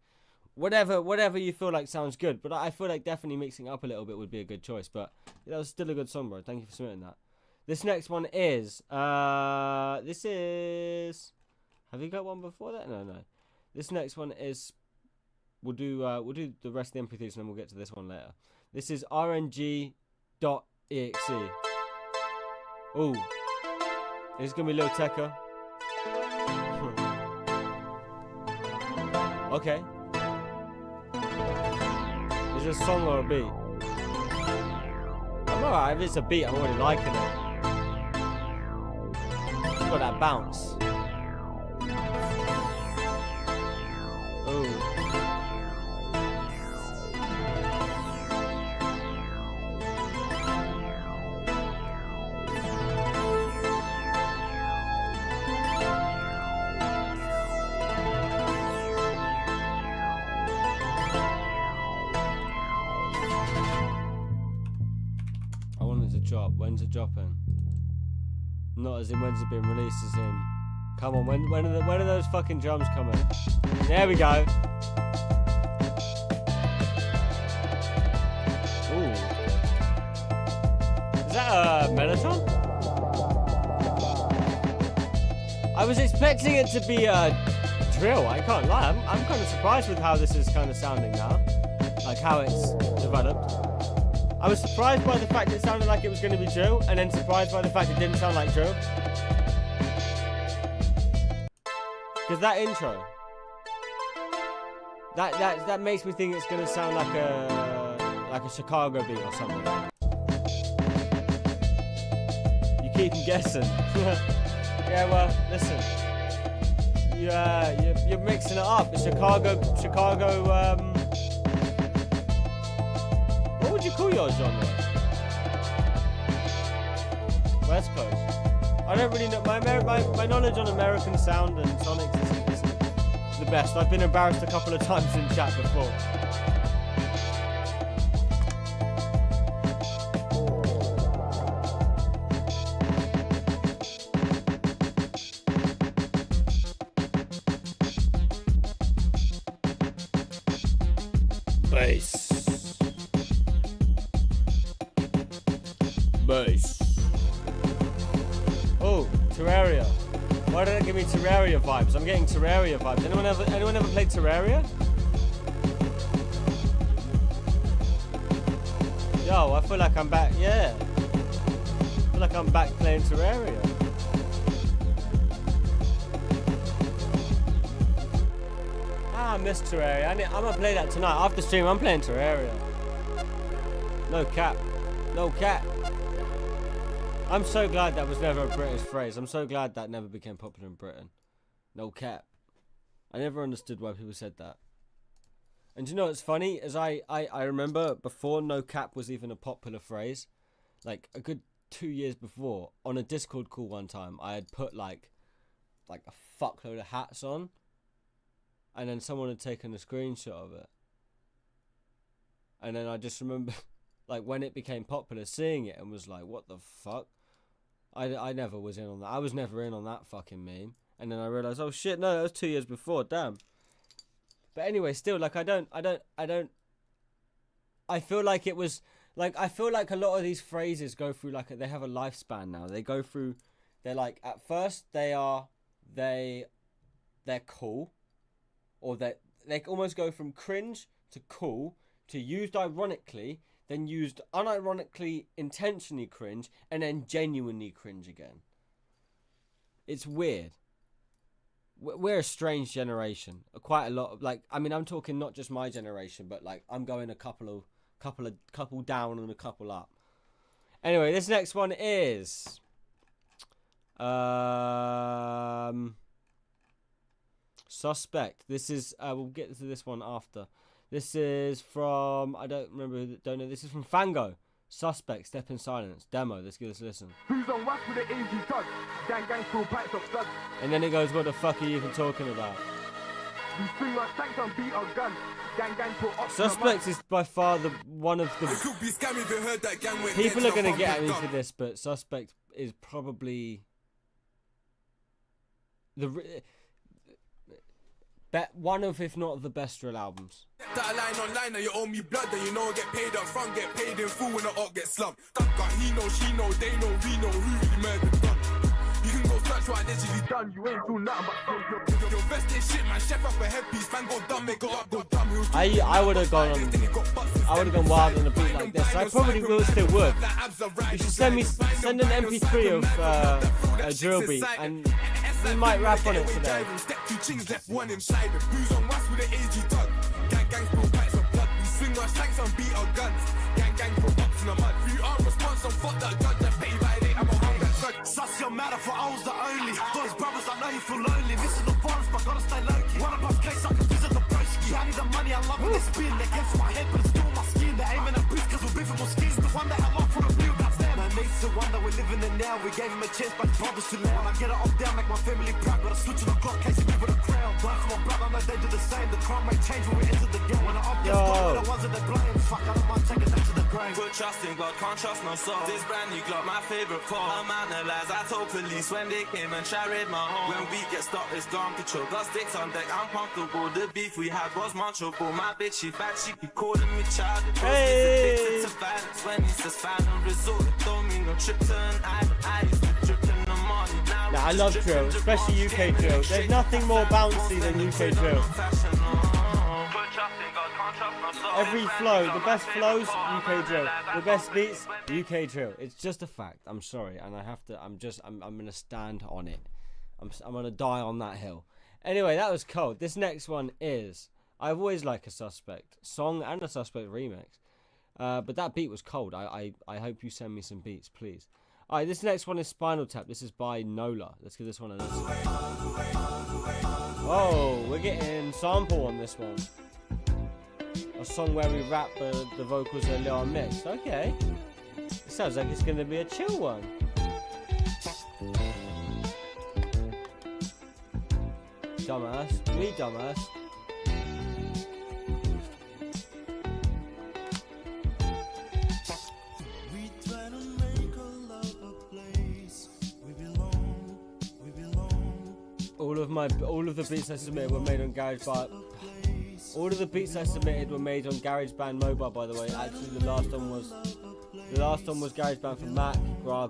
whatever you feel like sounds good. But I feel like definitely mixing it up a little bit would be a good choice. But that was still a good song, bro. Thank you for submitting that. This next one is this is, have you got one before that? No. This next one is, we'll do the rest of the MP3s and then we'll get to this one later. This is RNG.exe. Ooh, it's gonna be a little techer. Okay. Is it a song or a beat? I'm alright, if it's a beat, I'm already liking it. It's got that bounce. Ooh. I wanted to drop. When's it dropping? Not as in when's it been released, as in, come on, when are those fucking drums coming? There we go. Ooh. Is that a Mellotron? I was expecting it to be a drill, I can't lie. I'm kind of surprised with how this is kind of sounding now. Like how it's developed. I was surprised by the fact it sounded like it was going to be drill, and then surprised by the fact it didn't sound like drill. Because that intro, that makes me think it's going to sound like a Chicago beat or something. You keep guessing. Yeah, well, listen. You're mixing it up. The Chicago. What would you call your genre? West Coast. I don't really know. My knowledge on American sound and sonics isn't the best. I've been embarrassed a couple of times in chat before. Bass. Oh, Terraria. Why did it give me Terraria vibes? I'm getting Terraria vibes. Anyone ever played Terraria? Yo, I feel like I'm back. Yeah. I feel like I'm back playing Terraria. I miss Terraria. I'm gonna play that tonight after stream. I'm playing Terraria. No cap. No cap. I'm so glad that was never a British phrase. I'm so glad that never became popular in Britain. No cap. I never understood why people said that. And do you know what's funny? As I remember before no cap was even a popular phrase, like a good 2 years before, on a Discord call one time, I had put like a fuckload of hats on, and then someone had taken a screenshot of it. And then I just remember like when it became popular, seeing it and was like, what the fuck? I never was in on that. I was never in on that fucking meme. And then I realized, oh shit, no, that was 2 years before, damn. But anyway, still, like, I feel like it was, like, I feel like a lot of these phrases go through, like, they have a lifespan now. They go through, they're like, at first, they're cool. Or they almost go from cringe to cool to used ironically, then used unironically, intentionally cringe, and then genuinely cringe again. It's weird. We're a strange generation. Quite a lot of, like, I mean, I'm talking not just my generation, but like I'm going a couple down and a couple up. Anyway, this next one is Suspect. This is we'll get to this one after. This is from, I don't know. This is from Fango. Suspect, Step in Silence. Demo. Let's give this a listen. Who's on whack with the AG tug? Gang full pipes of blood. And then it goes, what the fuck are you even talking about? We swing our tanks and beat our gun. Gang put up. Suspect is by far one of the... People are going to get at me for this, but Suspect is probably one of, if not the best drill albums. That line online, now you owe me blood, then you know I get paid up front, get paid in full when the art gets slumped. He know, she know, they know, we know who really murdered done. You can go search what I literally done, you ain't do nothing but your best is shit, man. Chef up a headpiece, man, go dumb, make it up, go dumb. I would have gone wild on a beat like this. I probably will still would. You should send an MP3 of a drill beat, and we might rap on it today. Swing our shanks and beat our guns. Gang put box in the mud. You are responsible, fuck that judge that pay by day. I'm a hung that judge. Sus your matter for I was the only. Those brothers I know you feel lonely. Missing the bars but gotta stay low-key. Wanna bust case I can visit the broski. I need the money, I love when they spin. They against my head but it's still my skin. They're aiming at boots cause we're beefing more skins. The one that I love for the blue, that's them. Man needs to wonder we're living in now. We gave him a chance but his brothers too loud. I get it up down, make my family proud. Gotta switch on the clock, case me with a crowd. Life for my brother, I know they do the same. The crime rate change when we enter the game. When the up gets going, the ones that they blame. Fuck, I don't mind taking that to the grave. Put trust in God, can't trust no soul. This brand new Glock, my favorite part. I'm analyzed, I told police when they came and tried raid my home. When we get stopped, it's gone patrol. Got sticks on deck, I'm comfortable. The beef we had was munchable. My bitch, she fat, she keep calling me child. The bros is addicted to violence. When he says final resort, it don't mean no trip to an island. I used to drip in the morning. Now I love drill, especially UK drill. There's nothing more bouncy than UK drill. Every flow, the best flows, UK drill. The best beats, UK drill. It's just a fact. I'm sorry, and I have to. I'm gonna stand on it. I'm gonna die on that hill. Anyway, that was cold. This next one is. I've always liked A Suspect song and A Suspect remix, but that beat was cold. I hope you send me some beats, please. Alright, this next one is Spinal Tap. This is by Nola. Let's give this one a listen. Oh, we're getting sample on this one. A song where we rap, the vocals are a little mixed. Okay. It sounds like it's going to be a chill one. Dumbass. Me, dumbass. We try to make our love a place. We belong. All of the beats I submitted were made on GarageBand. All of the beats I submitted were made on GarageBand Mobile, by the way. Actually, the last one was GarageBand for Mac, Gra.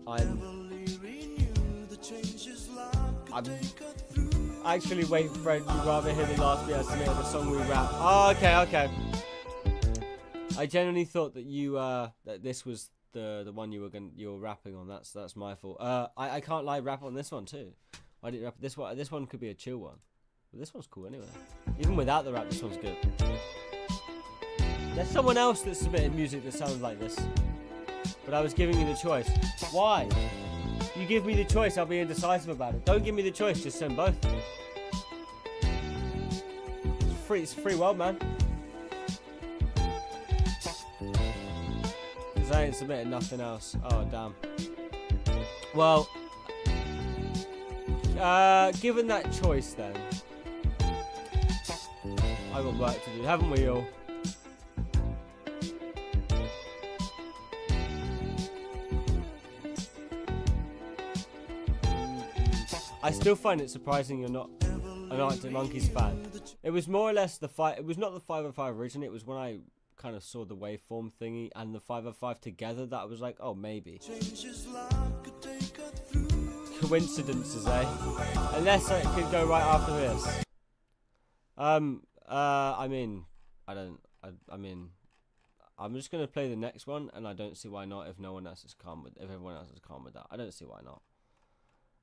I'm actually wait, Fred. You'd rather hear the last beat I submitted, the song we rap. Oh, okay. I genuinely thought that you that this was the one you were rapping on. That's my fault. I can't lie, rap on this one too. I didn't rap this one. This one could be a chill one. But this one's cool anyway. Even without the rap, this one's good. There's someone else that submitted music that sounds like this. But I was giving you the choice. Why? You give me the choice, I'll be indecisive about it. Don't give me the choice, just send both. It's a free world, man. Because I ain't submitted nothing else. Oh, damn. Well, given that choice then, I got work to do, haven't we all? I still find it surprising you're not an Arctic Monkeys fan. It was more or less it was not the 505 originally, it was when I kind of saw the waveform thingy and the 505 together that I was like, oh, maybe. Coincidences, eh? Unless it could go right after this. I mean, I'm just gonna play the next one, and I don't see why not. If everyone else is calm with that, I don't see why not.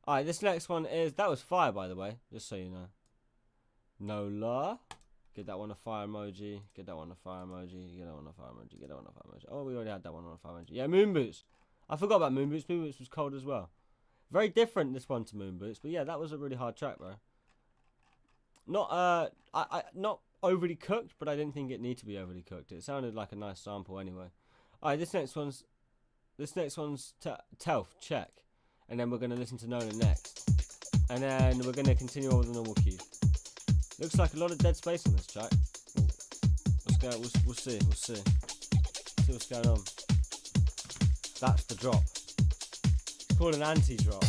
All right, this next one that was fire, by the way, just so you know. Nola, get that one a fire emoji. Get that one a fire emoji. Get that one a fire emoji. Get that one a fire emoji. Oh, we already had that one on a fire emoji. Yeah, Moon Boots. I forgot about Moon Boots. Moon Boots was cold as well. Very different this one to Moon Boots, but yeah, that was a really hard track, bro. Not not overly cooked, but I didn't think it needed to be overly cooked. It sounded like a nice sample anyway. Alright, this next one's Telf, check. And then we're gonna listen to Nola next. And then we're gonna continue on with the normal cue. Looks like a lot of dead space on this track. Let's go, we'll see. See what's going on. That's the drop. It's called an anti-drop.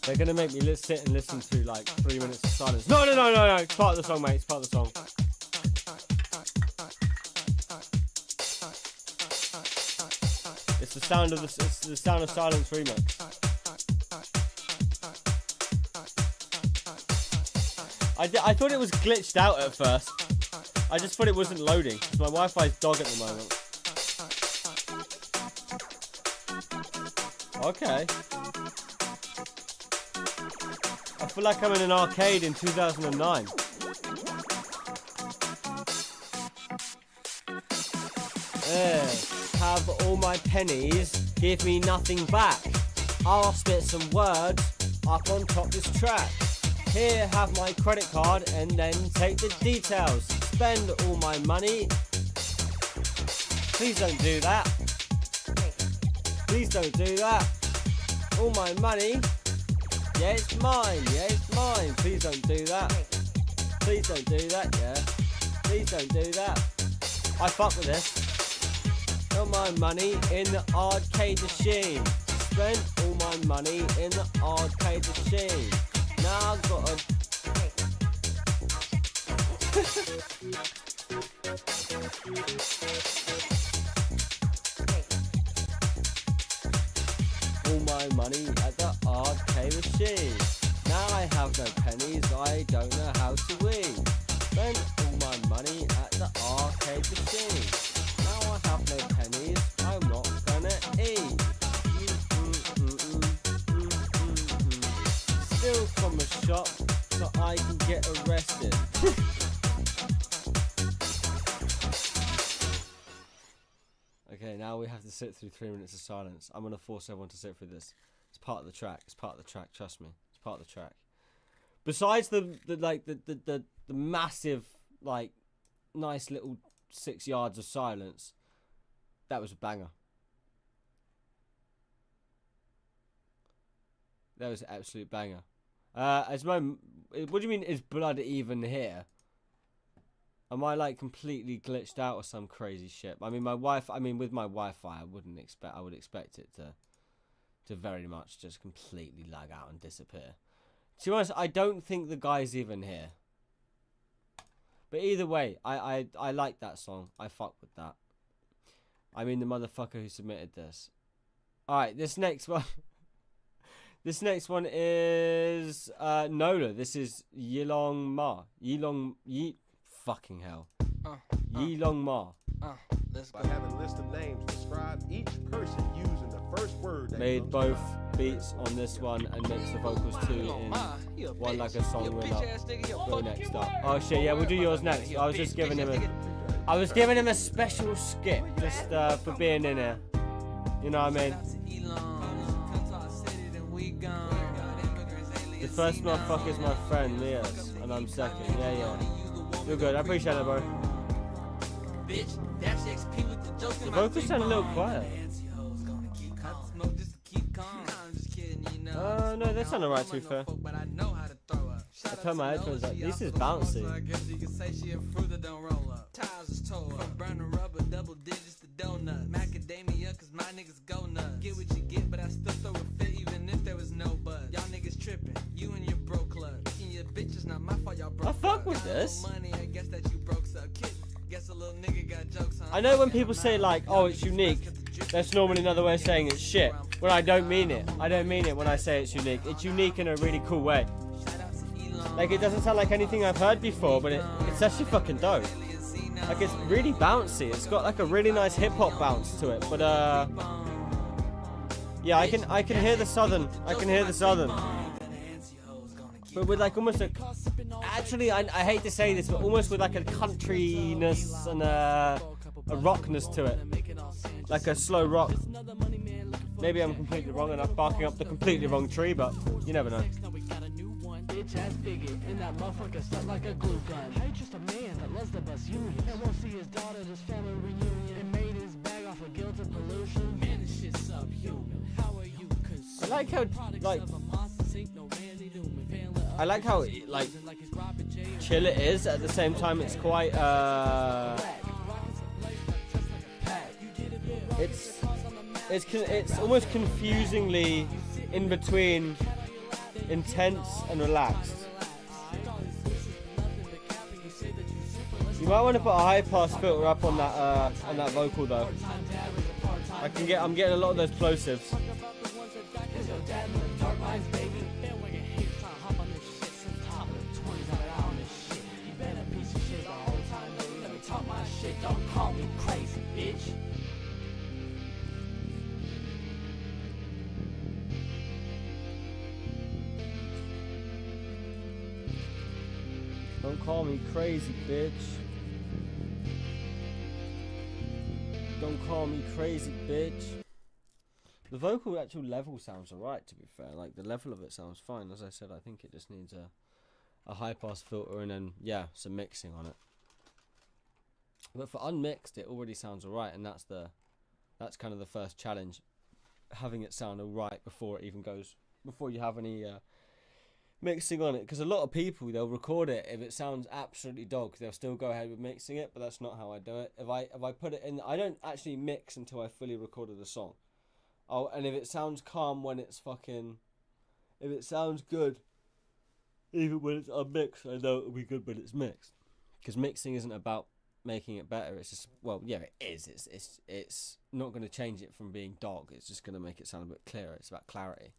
They're gonna make me sit and listen to like 3 minutes of silence. No, it's part of the song, mate. It's part of the song. It's the sound of it's the Sound of Silence remix. I thought it was glitched out at first. I just thought it wasn't loading because my Wi-Fi's dog at the moment. Okay. I feel like I'm in an arcade in 2009. Have all my pennies, give me nothing back. I'll spit some words up on top this track. Here, have my credit card and then take the details. Spend all my money. Please don't do that. Please don't do that. All my money. Yeah, it's mine. Yeah, it's mine. Please don't do that. Please don't do that, yeah. Please don't do that. I fuck with this. All my money in the arcade machine. Spent all my money in the arcade machine. Now I've got a... all my money at the arcade machine. Now I have no pennies, I don't know how to weave. Spent all my money at the arcade machine. Now I have no pennies, I'm not gonna eat. Steal from a shop so I can get arrested. Okay, now we have to sit through 3 minutes of silence. I'm gonna force everyone to sit through this. It's part of the track. It's part of the track. Trust me. It's part of the track. Besides the massive like nice little 6 yards of silence, that was a banger. That was an absolute banger. What do you mean? Is blood even here? Am I like completely glitched out or some crazy shit? I mean, with my Wi-Fi, I would expect it to very much just completely lag out and disappear. To be honest, I don't think the guy's even here. But either way, I like that song. I fuck with that. I mean, the motherfucker who submitted this. All right, this next one. This next one is Nola. This is Yilong Ma. Fucking hell. Yilong Ma. Let's go. By having a list of names, describe each person using the first word. That made both beats on this one and mixed the vocals too in one like a song with up. Go next up. Oh shit, yeah, we'll do yours next. I was just giving him a special skip just for being in here. You know what I mean? The first motherfucker is my friend, Leos, and I'm second. Yeah. You're good, I appreciate it, bro. The vocals sound a little quiet. No, they sound alright, to be fair. I turn my headphones up. This is bouncy. I fuck with this. I know when people say like, oh, it's unique, that's normally another way of saying it's shit. Well, I don't mean it. I don't mean it when I say it's unique. It's unique in a really cool way. Like, it doesn't sound like anything I've heard before, but it's actually fucking dope. Like, it's really bouncy. It's got like a really nice hip-hop bounce to it. But yeah, I can hear the southern. I can hear the southern. But with like almost a, actually, I hate to say this, but almost with like a countryness and a rockness to it, like a slow rock. Maybe I'm completely wrong and I'm barking up the completely wrong tree, but you never know. Bitch ass bigot, and that motherfucker stuck like a glue gun. How you just a man that loves the bus union and won't see his daughter at his family reunion and made his bag off of guilt and pollution? Man, this shit's subhuman. How are you concerned? I like how like chill it is. At the same time, it's quite it's almost confusingly in between intense and relaxed. You might want to put a high pass filter up on that vocal though. I'm getting a lot of those plosives. Don't call me crazy, bitch. Don't call me crazy, bitch. Don't call me crazy, bitch. The vocal actual level sounds alright, to be fair. Like, the level of it sounds fine. As I said, I think it just needs a high pass filter and then, yeah, some mixing on it. But for unmixed, it already sounds alright, and that's kind of the first challenge, having it sound alright before it even goes, before you have any mixing on it. Because a lot of people, they'll record it, if it sounds absolutely dog, they'll still go ahead with mixing it, but that's not how I do it. If I put it in, I don't actually mix until I fully recorded the song. Oh, and if it sounds calm when it's fucking, if it sounds good, even when it's unmixed, I know it'll be good when it's mixed. Because mixing isn't about making it better, it's just, well, yeah, it is, it's not going to change it from being dog, it's just going to make it sound a bit clearer. It's about clarity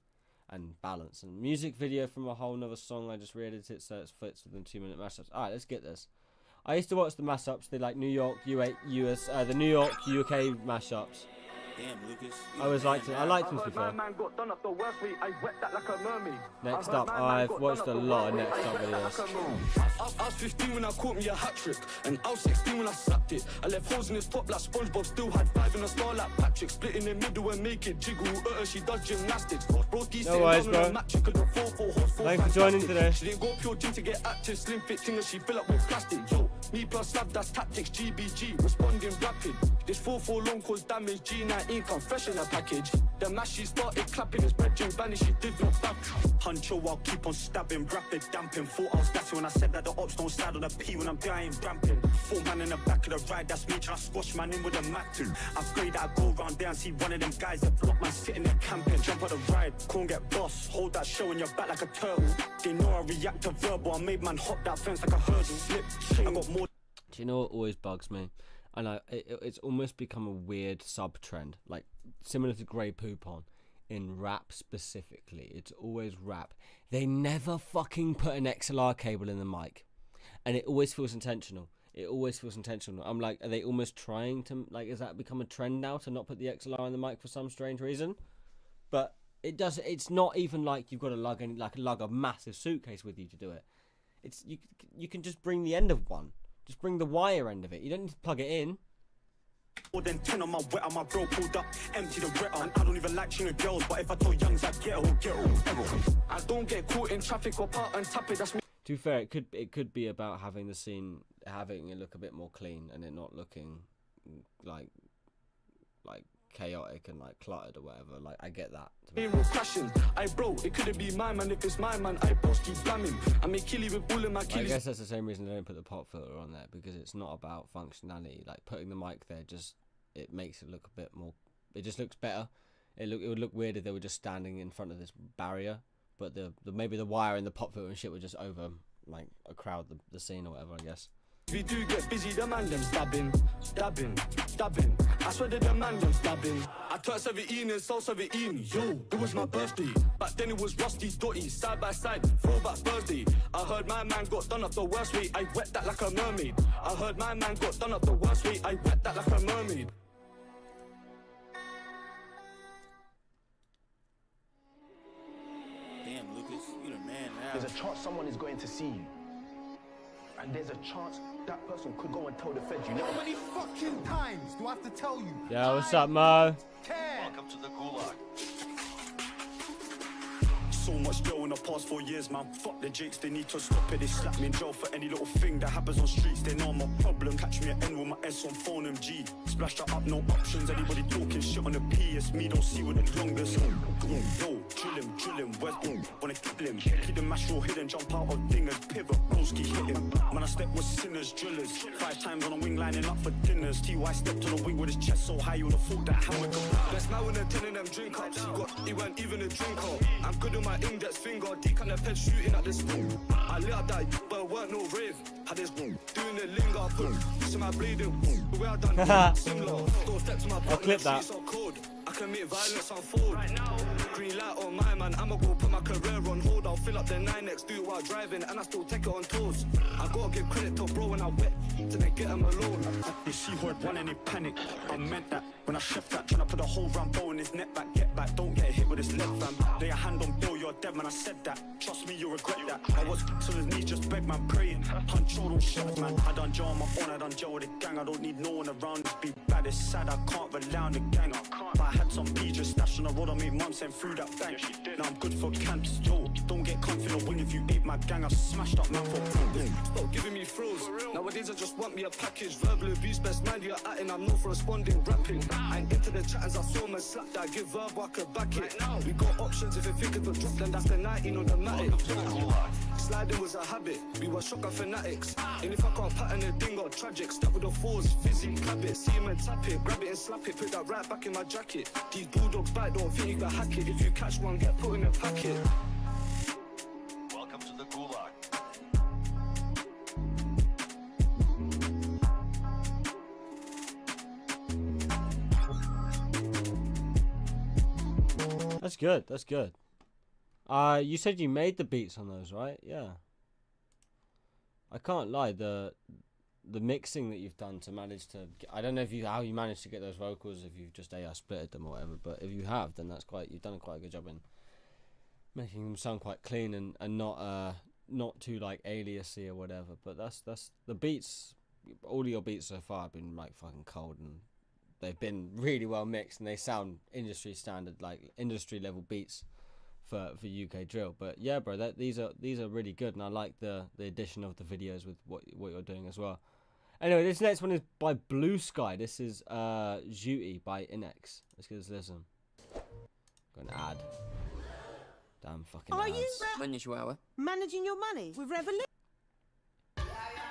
and balance. And music video from a whole nother song, I just re-edited it so it fits within 2-minute mashups. Alright, let's get this. I used to watch the mashups, the like New York, the New York, UK mashups. Damn, Lucas. I liked them before. Next up, I've watched a lot of Next Up videos. I was 15 when I caught me a hat trick, and I was 16 when I slapped it. I left holes in his top like SpongeBob, still had 5 in a star like Patrick. Split in the middle and make it jiggle. She does gymnastics. No worries, bro. Thanks for joining today. She didn't go pure gym to get active, slim fit thing, and she fill up with plastic. Yo, me plus slab, that's tactics. GBG, responding rapid. This 4-4 long cause damage. G19 confession a package. The mash she started clapping, his brethren vanished, she did not back. Huncho, I'll keep on stabbing, rapid damping. Thought I was gassy when I said that the ops don't slide on the P when I'm dying, ramping. 4 man in the back of the ride, that's me trying to squash man in with a mat too. I pray that I go round there and see one of them guys that block man sitting there camping. Jump on the ride, can't get boss, hold that show in your back like a turtle. They know I react to verbal, I made man hop that fence like a hurdle. Slip, I got more. Do you know what always bugs me? And it's almost become a weird sub-trend, like similar to Grey Poupon, in rap specifically. It's always rap. They never fucking put an XLR cable in the mic, and it always feels intentional. I'm like, are they almost trying to, like, has that become a trend now to not put the XLR in the mic for some strange reason? But it does. It's not even like you've got to lug a massive suitcase with you to do it. It's you can just bring the end of one. Just bring the wire end of it. You don't need to plug it in. More than 10 on my wet on my bro pulled up, empty the Bretta. And I don't even like chinging girls, but if I told youngs I'd get her. I don't get caught in traffic or part and tap it, that's me. To be fair, it could be about having the scene, having it look a bit more clean and it not looking like chaotic and like cluttered or whatever. Like, I get that. Crashing. I bro, it couldn't be my man if it's my man. I boss keep blamming. I make killy with all of my killies. I guess that's the same reason they don't put the pop filter on there, because it's not about functionality. Like, putting the mic there it makes it look a bit more. It just looks better. It would look weird if they were just standing in front of this barrier, but maybe the wire and the pop filter and shit would just over like a crowd the scene or whatever, I guess. We do get busy, the man them stabbing. I swear that the man them stabbing. I turned 17 and sold 17. Yo, it was my birthday. Back then it was rusty, dotty, side by side, throwback Thursday. I heard my man got done up the worst way. I wet that like a mermaid. I heard my man got done up the worst way. I wet that like a mermaid. Damn, Lucas, you the man now. There's a chance someone is going to see you. And there's a chance that person could go and tell the feds, you know. How many fucking times do I have to tell you? Yeah, what's up, Mo? Welcome to the gulag. So much jail in the past 4 years, man. Fuck the jakes, they need to stop it. They slap me in jail for any little thing that happens on streets. They know I'm a problem. Catch me at N with my S on phone MG. Splash that up, no options. Anybody talking shit on the P, it's me, don't see with the longest. Yo, drilling, West boom, wanna kill him. Keep the mash roll hidden, jump out of dingers, pivot, broski hit him. Man, I step with sinners, drillers. 5 times on a wing lining up for dinners. TY stepped on the wing with his chest so high, you would've thought that hammer could. Best man when they're 10 of them drink ups. He weren't even a drinker. I'm good on my index finger, deep on the pen shooting at this boom. I lit up that, but it weren't no rave. Had this boom, doing the linger, boom. To my bleeding, boom. The way I done similar. Don't step to my I'll clip that. So cold. I can make violence unfold. Right now. Green light on my man, I'ma go put my career on hold. I'll fill up the 9X, do it while driving, and I still take it on toes. I gotta give credit to bro when I wet, to then get him alone. They see heard one and they panic. I meant that when I chef that, tryna put a whole Rambo in his neck back, get back, don't get hit with his leg fam. Lay a hand on Bill, you're dead man, I said that. Trust me, you'll regret that. I was so his knees just beg man, praying. Control don't shit man. I done jail on my own, I done jail with the gang. I don't need no one around to be bad. It's sad, I can't rely on the gang. But I had some bees just stashed on the road on me, mum sent through that bank. Now I'm good for camps, yo. Don't get confident when if you ate my gang, I've smashed up man for Stop giving me thrills. Nowadays I just want me a package. Verbal abuse, best man you're at, and I'm known for responding, rapping. I ain't into the chat as I saw my slap that I give verbal, I could back it. We got options if you think of a drop, then that's the 19 on the matic. Sliding was a habit, we were shotgun fanatics. And if I can't pattern a dingo, tragic. Step with the fours, fizzy, clap it, see him and tap it, grab it and slap it, put that right back in my jacket. These bulldogs bite, don't think you can hack it. If you catch one, get put in a packet. Welcome to the Gulag. That's good. That's good. You said you made the beats on those, right? Yeah. I can't lie. The mixing that you've done to manage to, I don't know if how you managed to get those vocals, if you've just AI splitted them or whatever, but if you have, then that's you've done quite a good job in making them sound quite clean and not too like aliasy or whatever. But that's the beats. All of your beats so far have been like fucking cold, and they've been really well mixed, and they sound industry standard, like industry level beats for UK drill. But yeah, bro, these are really good, and I like the addition of the videos with what you're doing as well. Anyway, this next one is by Blue Sky. This is Juti by Inex. Let's give this a listen. Got an ad. Damn fucking Are ads. you managing your money with Revolut?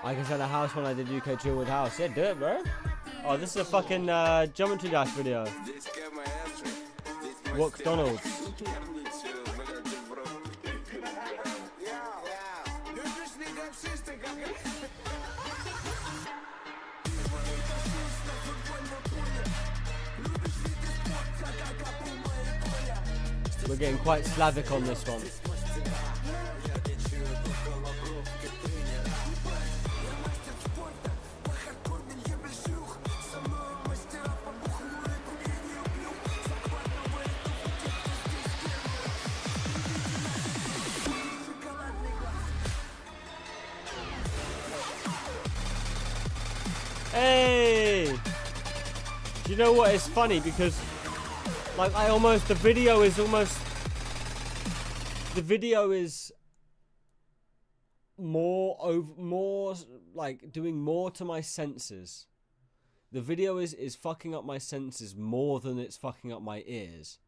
I can sell a house when I did UK drill with house. Yeah, do it, bro. Oh, this is a fucking Geometry Dash video. McDonald's. We're getting quite Slavic on this one. Hey! Do you know what? It's funny because, like, the video is more like doing more to my senses. The video is fucking up my senses more than it's fucking up my ears.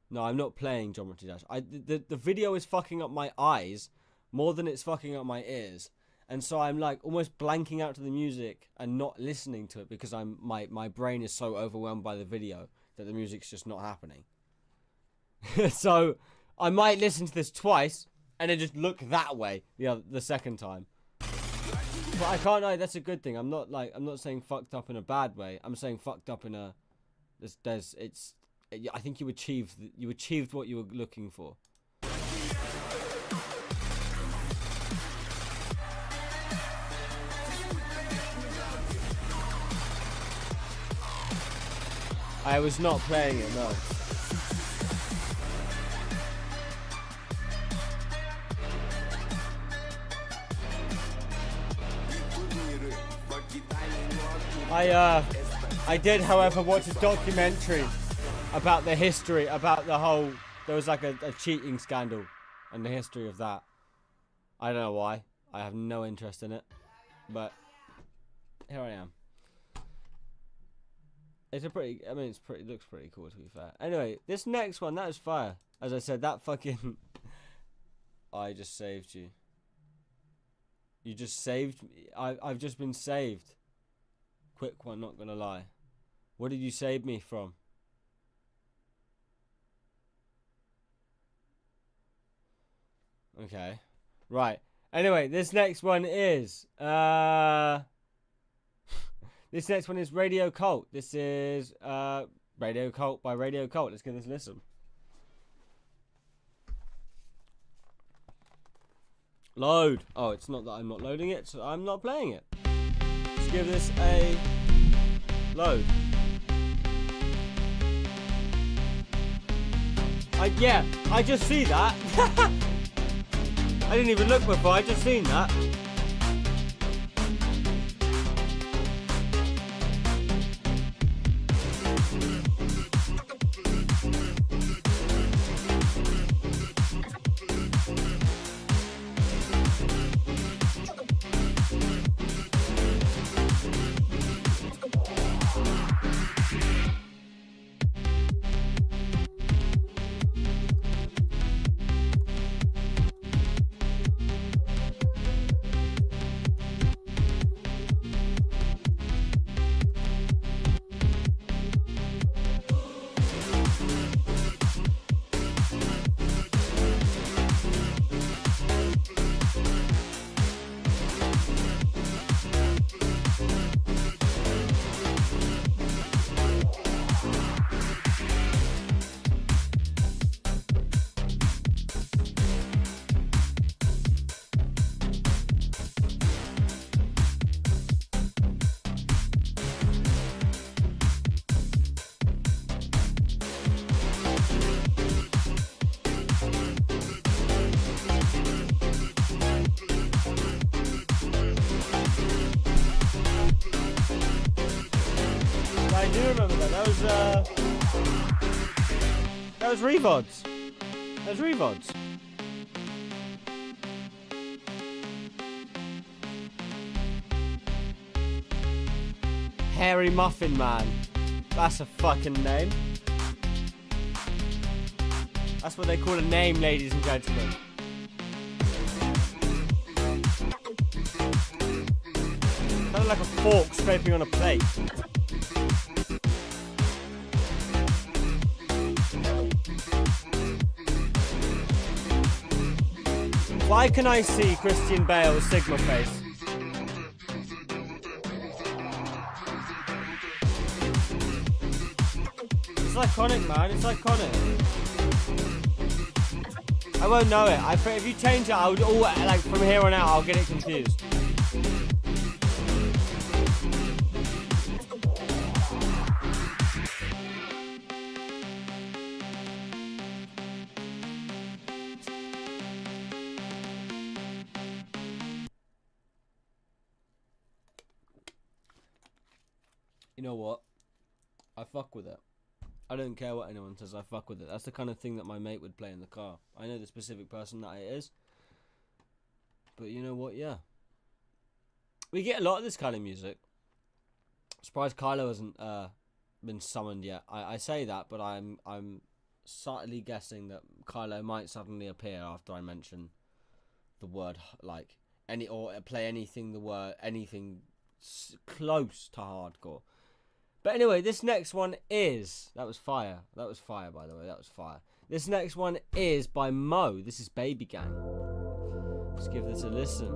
No, I'm not playing Geometry Dash. The video is fucking up my eyes more than it's fucking up my ears. And so I'm like almost blanking out to the music and not listening to it because my brain is so overwhelmed by the video that the music's just not happening. So I might listen to this twice and then just look that way the second time. But I can't lie, that's a good thing. I'm not saying fucked up in a bad way. I'm saying fucked up in a I think you achieved what you were looking for. I was not playing it, no. I did, however, watch a documentary about the history, about the whole, there was like a cheating scandal and the history of that. I don't know why. I have no interest in it. But here I am. It's a pretty. I mean, it looks pretty cool to be fair. Anyway, this next one, that was fire. As I said, that fucking. I just saved you. You just saved me. I've just been saved. Quick one, not gonna lie. What did you save me from? Okay. Right. Anyway, this next one is this next one is Radio Cult. This is Radio Cult by Radio Cult. Let's give this a listen. Load. Oh, it's not that I'm not loading it, so I'm not playing it. Let's give this a load. I just see that. I didn't even look before, I just seen that. I do remember that. That was Revods. That was Revods. Hairy Muffin Man. That's a fucking name. That's what they call a name, ladies and gentlemen. Sounded like a fork scraping on a plate. Why can I see Christian Bale's Sigma face? It's iconic, man. It's iconic. I won't know it. If you change it, I would all like from here on out. I'll get it confused. You know what? I fuck with it. I don't care what anyone says, I fuck with it. That's the kind of thing that my mate would play in the car. I know the specific person that it is. But you know what? Yeah. We get a lot of this kind of music. Surprised Kylo hasn't been summoned yet. I say that, but I'm subtly guessing that Kylo might suddenly appear after I mention the word, like, or play anything close to hardcore. But anyway, this next one is... That was fire. That was fire, by the way. That was fire. This next one is by Mo. This is Baby Gang. Let's give this a listen.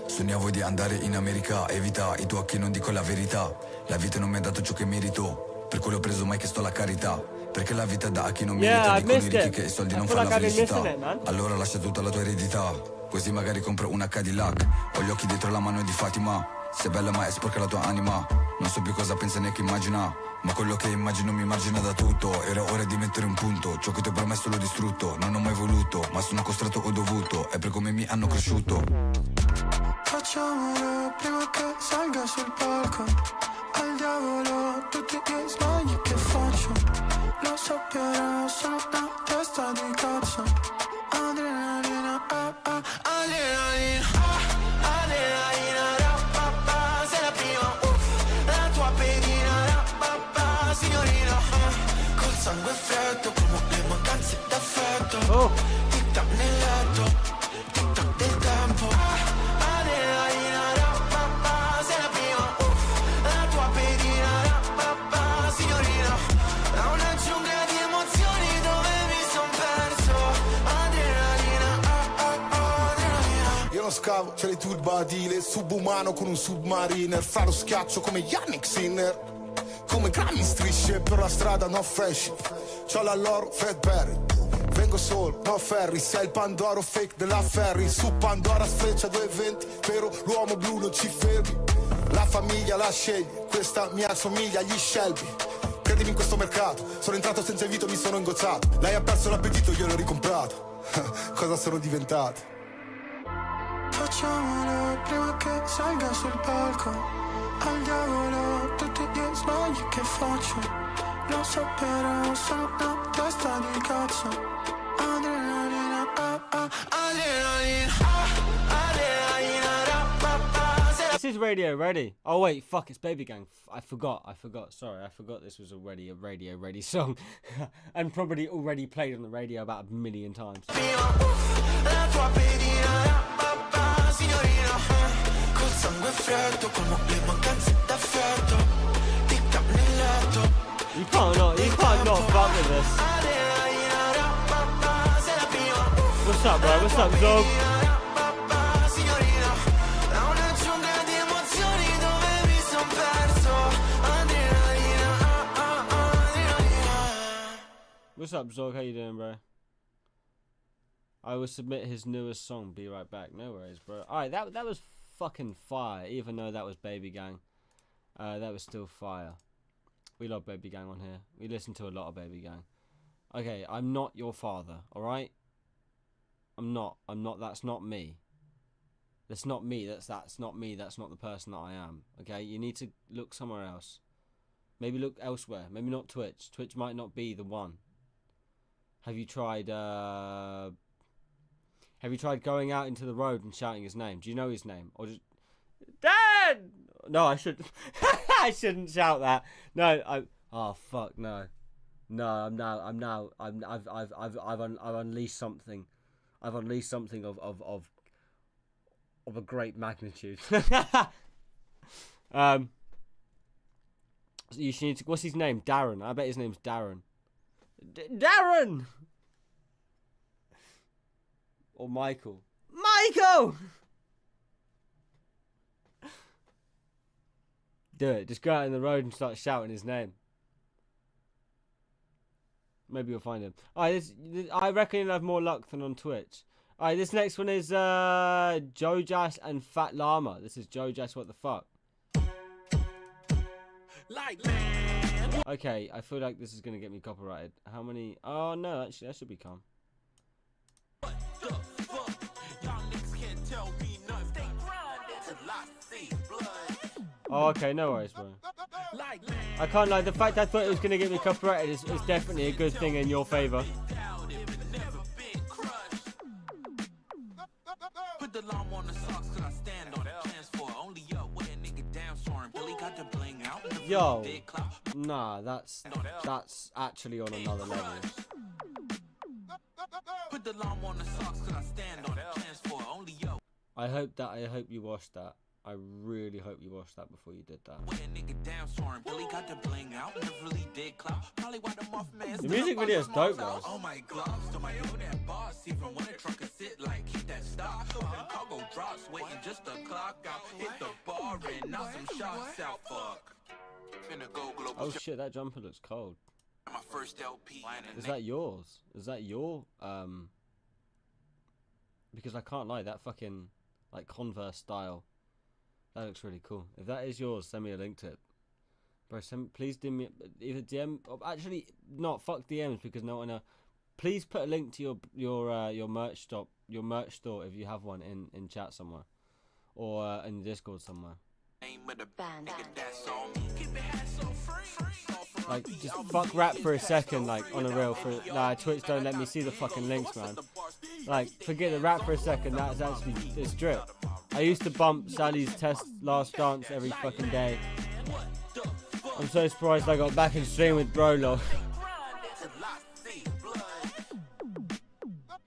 Sognavo di andare in America, evita i tuoi occhi, non dico la verità. La vita non mi ha dato ciò che merito, per quello ho preso mai chiesto la carità. Perché la vita dà a chi non merita, dicono i ricchi che i soldi non fanno la felicità. Allora lascia tutta la tua eredità, così magari compro una Cadillac. Ho gli occhi dietro la mano di Fatima, sei bella ma è sporca la tua anima. Non so più cosa pensa neanche immagina, ma quello che immagino mi margina da tutto. Era ora di mettere un punto, ciò che ti ho promesso l'ho distrutto. Non ho mai voluto, ma sono costretto o dovuto, è per come mi hanno cresciuto. Facciamolo prima che salga sul palco. Al diavolo tutti gli sbagli che faccio. Lo so però sono una testa di cazzo. Adrenalina, adrenalina, adrenalina, ra-pa-pa. Sei la prima, la tua pedina, ra-pa-pa. Signorina, col sangue freddo, come le mancanze d'affetto. Tic-tac nel letto, tic-tac del tempo. Adrenalina, ra-pa-pa. Sei la prima, la tua pedina, ra-pa-pa. Signorina, da una giungla di emozioni dove mi son perso. Adrenalina, adrenalina. Io non scavo, c'è le turbadile, subumano con un submariner. Fra lo schiaccio come Yannick Sinner. Come Grammy strisce per la strada, no fresh. C'ho la loro Fredberry. Vengo solo, no ferry. Sei il Pandoro fake della ferry. Su Pandora sfreccia 220. Però l'uomo blu non ci fermi. La famiglia la sceglie. Questa mi assomiglia agli Shelby. Credimi in questo mercato. Sono entrato senza invito, mi sono ingozzato. Lei ha perso l'appetito, io l'ho ricomprato. Cosa sono diventato? Facciamolo prima che salga sul palco. Al diavolo tutti gli sbagli che faccio. Lo so però sono una testa di cazzo. Adrenalina, adrenalina, adrenalina, ra-pa-pa. This is Radio Ready. Oh wait, fuck, it's Baby Gang. I forgot. Sorry, I forgot this was already a Radio Ready song. And probably already played on the radio about a million times. La tua pedina, ra-pa-pa. Signorina, col sangue freddo, come le mancanze d'affetto. Tic-tac nel letto. You can't not fuck with this. Adrenalina, ra-pa-pa. Sei la prima. What's up, bro? What's up, dog? Signorina, da una giungla di emozioni dove mi son perso. Adrenalina, adrenalina. What's up, Zog? How you doing, bro? I will submit his newest song. Be right back. No worries, bro. Alright, that was fucking fire. Even though that was Baby Gang, that was still fire. We love Baby Gang on here. We listen to a lot of Baby Gang. Okay, I'm not your father. All right. I'm not. That's not me. That's not me. That's not me. That's not the person that I am. Okay. You need to look somewhere else. Maybe look elsewhere. Maybe not Twitch. Twitch might not be the one. Have you tried going out into the road and shouting his name? Do you know his name? Or just Dad? No, I should. I shouldn't shout that. No, oh fuck no. No, I've unleashed something. I've unleashed something of a great magnitude. You should need to, what's his name? Darren. I bet his name's Darren. Darren! Or Michael. Michael! Do it. Just go out in the road and start shouting his name. Maybe you'll find him. Alright, I reckon you'll have more luck than on Twitch. Alright, this next one is Jojas and Fat Llama. This is Jojas, what the fuck? Okay, I feel like this is going to get me copyrighted. How many? Oh no, actually that should be calm. Oh, okay, no worries, bro. I can't lie, the fact I thought it was going to get me copyrighted is definitely a good thing in your favour. Put the llama on the socks cause I stand on it. Plans for only up with a nigga down soaring. Billy got the bling out. Yo, nah, that's actually on another level. Put the llama on the socks cause I stand on it. Plans for only up. I hope you watched that. I really hope you watched that before you did that. The music video is dope, guys. Oh my gloves to my own that boss. Even when a truck is sit like keep that stock. Cargo drops waiting just a clock out. Hit the bar and now some shots out. Fuck. Finna go global. Oh shit, that jumper looks cold. My first LP. Is that yours? Is that your because I can't lie, that fucking like Converse style. That looks really cool. If that is yours, send me a link to it. Bro, please DM me either DM. Actually, not fuck DMs because no one. Please put a link to your merch store. Your merch store if you have one in chat somewhere, or in Discord somewhere. Name of the band. Nigga, that's on me. Keep it so free. Like, just fuck rap for a second, like, on a reel. Nah, Twitch don't let me see the fucking links, man. Like, forget the rap for a second, that's actually, it's drip. I used to bump Sally's Test Last Dance every fucking day. I'm so surprised I got back in stream with Brolo.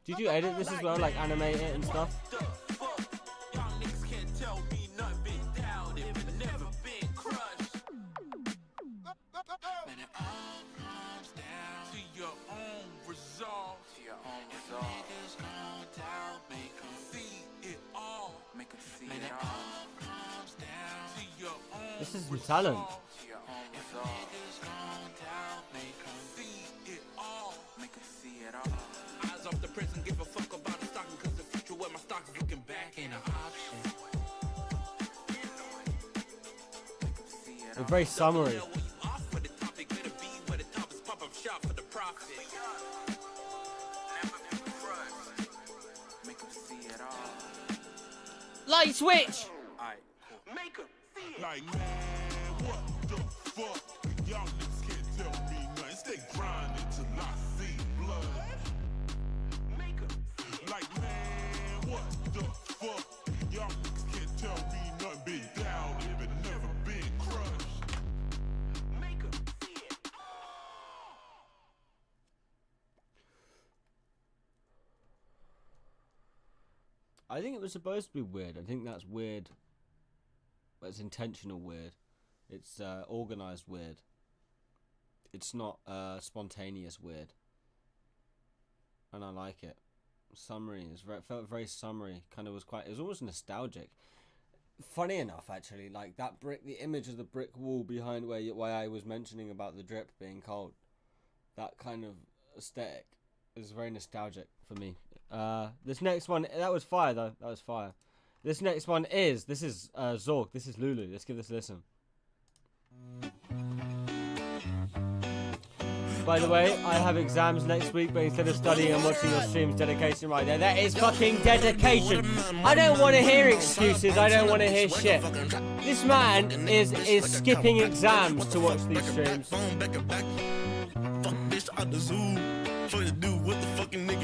Did you edit this as well, like animate it and stuff? This is some talent. Eyes off the prison, give a fuck about the stocking, cause the future where my stock's looking back ain't an option. It's very summary. Light switch! Make her see it. Like, man, what the fuck? Y'all niggas can't tell me nothing. Stay grinding till I see blood. Make her see it. Like, man, what the fuck? Y'all niggas can't tell me nothing. Been down, but never been crushed. Make her see it. I think it was supposed to be weird. I think that's weird. But it's intentional weird. It's organized weird. It's not spontaneous weird. And I like it. Summary is very, felt very summary. Kind of was quite. It was almost nostalgic. Funny enough, actually, like that brick, the image of the brick wall behind why I was mentioning about the drip being cold. That kind of aesthetic is very nostalgic for me. This next one, that was fire though. That was fire. This next one is, this is Zorg, this is Lulu. Let's give this a listen. By the way, I have exams next week, but instead of studying, I'm watching your streams. Dedication right there. That is fucking dedication. I don't want to hear excuses. I don't want to hear shit. This man is skipping exams to watch these streams.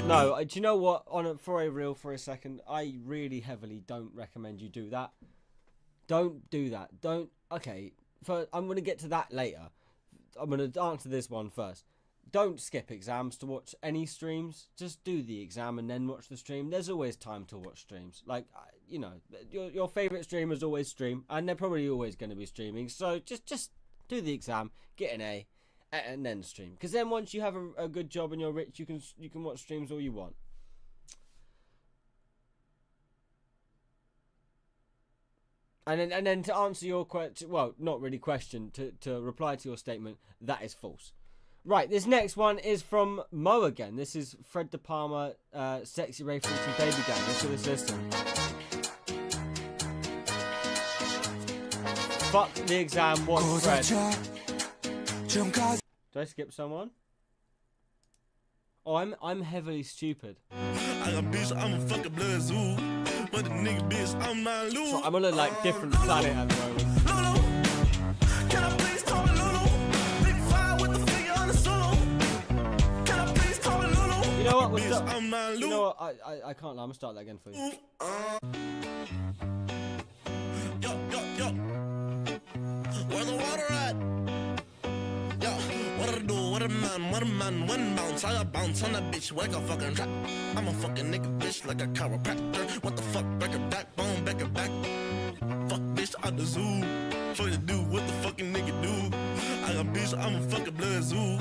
No, do you know what? For a reel, for a second, I really heavily don't recommend you do that. Don't do that. Okay, I'm going to get to that later. I'm going to answer this one first. Don't skip exams to watch any streams. Just do the exam and then watch the stream. There's always time to watch streams. Like, you know, your favourite streamers always stream, and they're probably always going to be streaming. So just do the exam, get an A, and then stream. Because then once you have a good job and you're rich, you can watch streams all you want. And then to answer your question, well, not really question, to reply to your statement, that is false. Right, this next one is from Mo again. This is Fred De Palma, Sexy Ray Fruity Baby Gang. Let's do this listen. Fuck the exam, what's Fred? Did I skip someone? Oh, I'm heavily stupid. I'm a fucking blood zoo. But the nigga bitch, I'm not Lou. So I'm on a like different planet at the moment. Can I please call me Lulu? Big fire with the figure on the solo. Can I please call me Lulu? You know what? I'm not Lou. You know what? I can't lie. I'm gonna start that again for you. Yo. Where the water at? Yo, what I do? What a man, one bounce. I got bounce on that bitch like a fucking trap. I'm a fucking nigga bitch like a chiropractor. What the fuck, back her backbone, back her back. Fuck bitch out the zoo. Fuck the dude, what the fucking nigga do? I got bitch, I'm a fucking blood zoo.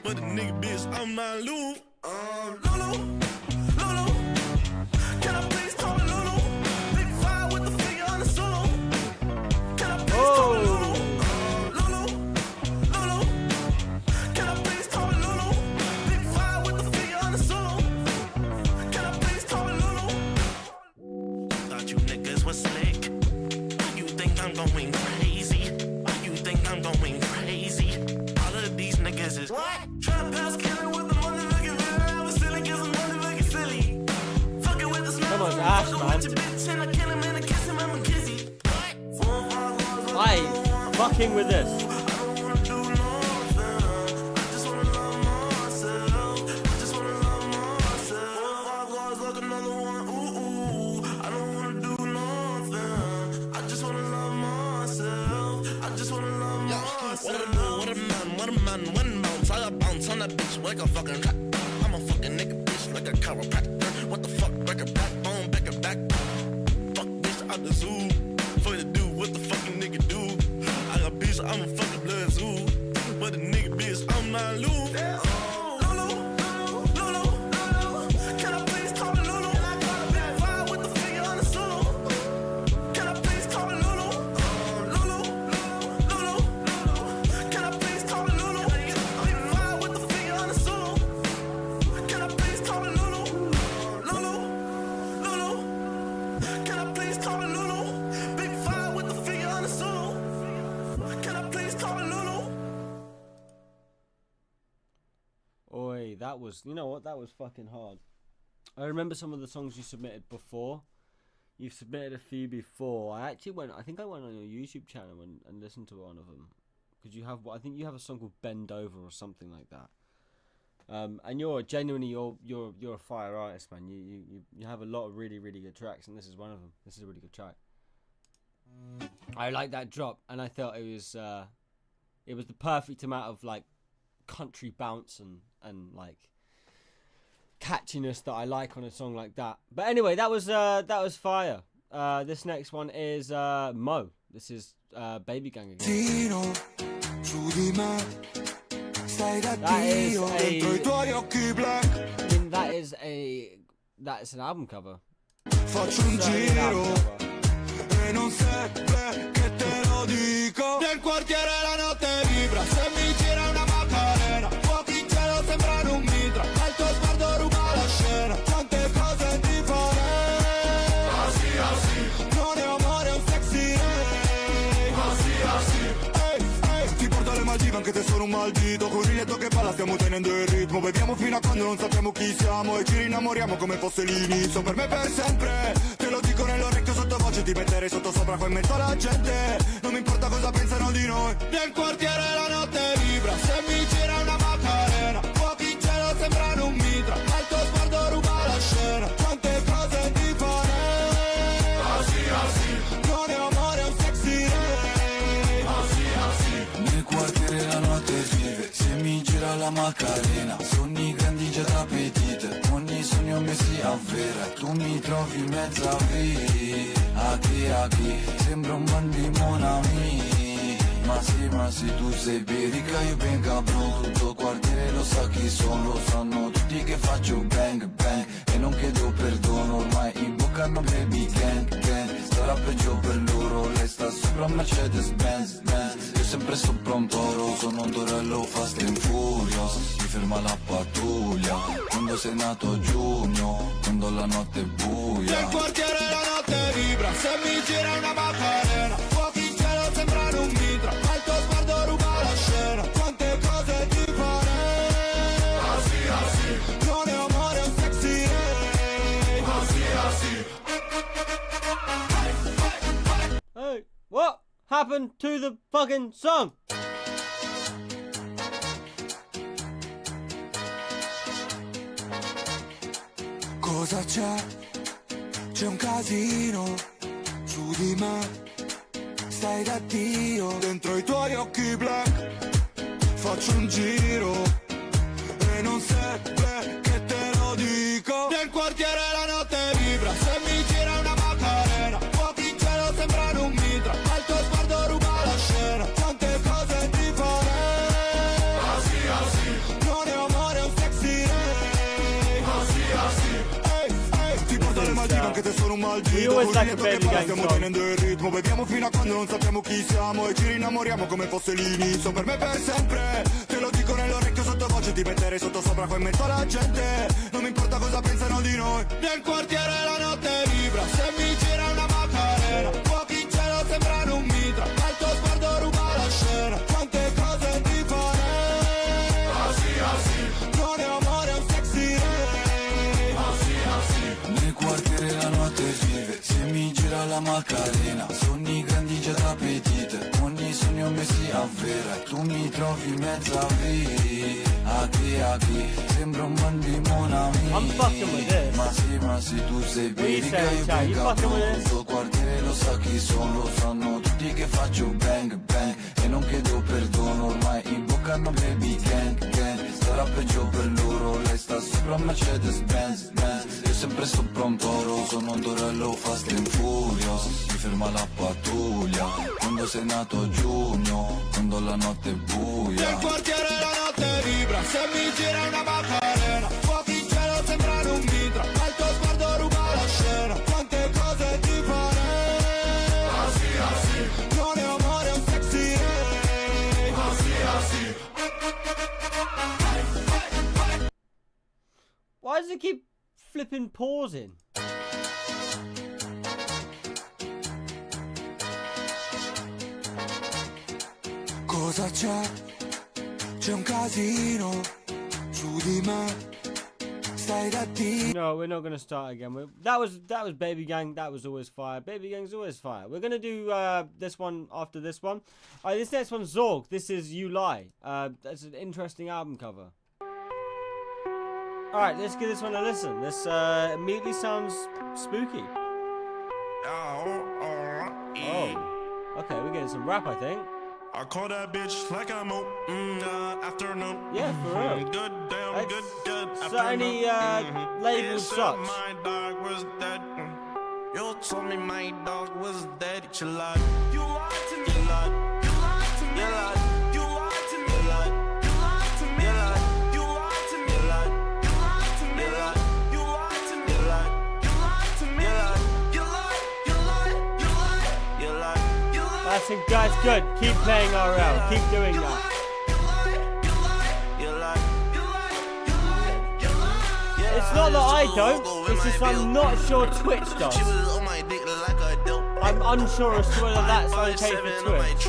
But the nigga bitch, I'm not Lou. Lulu. Can I please call me Lulu? Big fire with the figure on the solo. Can I please call me Lulu? Slick. You think I'm going crazy? You think I'm going crazy? All of these niggas is what? Trap house killing with the money looking very. I was silly, cause the money looking silly. Fucking with the smell. Come on, Ash, man. And I kill him and I kiss him, I'm a kizzy. I fucking with this. man, one bounce. I bounce on that bitch like a fucking rat. I'm a fucking nigga bitch like a chiropractor. What the fuck, break a backbone, back a back. Fuck bitch out the zoo. Fuck the dude, what the fucking nigga do? I got bitch, I'm a fucking blood zoo. But the nigga bitch, I'm not Lou. That was, you know what, that was fucking hard. I remember some of the songs you submitted before. You've submitted a few before. I think I went on your YouTube channel and listened to one of them. Because you have, I think you have a song called Bend Over or something like that. And you're genuinely, you're a fire artist, man. You have a lot of really, really good tracks, and this is one of them. This is a really good track. I like that drop, and I thought it was the perfect amount of like country bounce and like catchiness that I like on a song like that. But anyway, that was fire. This next one is Mo. This is Baby Gang again. That is an album cover. Faccio un giro e non serve che te lo dico. Nel quartiere la notte vibra, se mi gira una Macarena, fuochi in cielo sembrano un mitra, ma il tuo sguardo ruba la scena. Quante cose ti farei, così così, non è amore, è un sexy ray, così così. Ti porto alle Maldive anche se sono un maldito, con il letto che balla stiamo tenendo il ritmo. Beviamo fino a quando non sappiamo chi siamo e ci rinnamoriamo come fosse l'inizio. Per me per sempre, te lo dico nell'orecchio sottovoce, ti metterei sotto sopra qua in mezzo alla gente. Non mi importa cosa pensano di noi. Nel quartiere la notte vibra, se mi gira una Macarena, fuochi in cielo sembrano un mitra, ma il tuo sguardo ruba la scena. Quante cose ti farei, così così, non è amore, è un sexy ray, così così. Nel quartiere la notte vive, se mi gira la Macarena, sogni grandi già da appetite, ogni sogno mi si avvera, tu mi trovi in mezzo a via, a chi, sembra un bambino mon ami, ma sì tu sei verica, io ben cabrone, tutto il quartiere lo sa chi sono, lo sanno tutti che faccio bang bang, e non chiedo perdono, ormai in bocca non baby gang gang, starà peggio per loro, lei sta sopra Mercedes Benz Benz, io sempre sopra un toro, sono un torello fast and furious, mi ferma la pattuglia, quando sei nato a giugno, quando la notte è buia. Nel quartiere la notte vibra, se mi gira una Macarena, fuochi in cielo sembrano un mitra, ma il tuo sguardo ruba la scena. Quante cose ti farei, così così, non è amore, è un sexy ray, così così. Hey, what happened to the fucking song? Cosa c'è? C'è un casino su di me, stai da Dio, dentro i tuoi occhi black, faccio un giro e non serve che te lo dico. Nel quartiere la notte vibra, se mi gira una Macarena, fuochi in cielo sembrano un mitra, ma il tuo sguardo ruba la scena. Quante cose ti farei, così così, non è amore, è un sexy ray, così così. Ti porto alle Maldive anche se sono un maldito, con il letto che parla stiamo tenendo il ritmo. Beviamo fino a quando non sappiamo chi siamo e ci rinnamoriamo come fosse l'inizio. Per me per sempre, te lo dico nell'orecchio sottovoce, ti metterei sotto sopra qua in mezzo alla gente. Non mi importa cosa pensano di noi. Nel quartiere la notte vibra, se mi gira una Macarena, fuochi in cielo sembrano un mitra, ma il tuo sguardo ruba la scena. Quante cose ti farei, così così, non è amore, è un sexy ray, così così. Nel quartiere la notte vive, se mi gira la Macarena, sogni grandi già da appetite, ogni sogno mi si avvera, tu mi trovi in mezzo a via, a chi, sembra un bambino mon ami, ma sì tu sei verica, io ben cabrone, tutto il quartiere lo sa chi sono, lo sanno tutti che faccio bang bang, e non chiedo perdono, ormai in bocca giocano baby gang, gang. Starà peggio per loro, lei sta sopra Mercedes Benz, Benz. Io sempre sopra un toro, sono un torello fast and furious. Mi ferma la pattuglia, quando sei nato a giugno, quando la notte è buia. Nel quartiere la notte vibra, se mi gira una macarena. Fuochi in cielo sembrano un mitra, ma il tuo sguardo ruba la scena. Quante cose ti farei, così, non è amore, è un sexy ray, così. Why does it keep flipping pausing? Cosa c'è? C'è un casino su di me. Stai da Dio. No, we're not gonna start again. That was Baby Gang. That was always fire. Baby Gang's always fire. We're gonna do this one after this one. Alright, this next one's Zorg. This is You Lie. That's an interesting album cover. Alright, let's give this one a listen. This immediately sounds spooky. Oh, okay, we're getting some rap, I think. I call that bitch like I'm afternoon. Yeah, for real. Good damn, good So any labeled sucks. My dog was dead. You told me my dog was dead. You lied. You lied to me. You lied. You lied to me. You lied. You lied to me. You lied. You lied to me. You lied. You lied to me. You lied. You lied to me. You lied. You lied to me. You lied. You lied to me. You lied. You lied. You lied. You lied. You lied. You lied. That's it, guys. Good. Keep playing RL. Keep doing that. It's not that I don't, it's just I'm not sure Twitch does. I'm unsure as to whether that's okay for Twitch.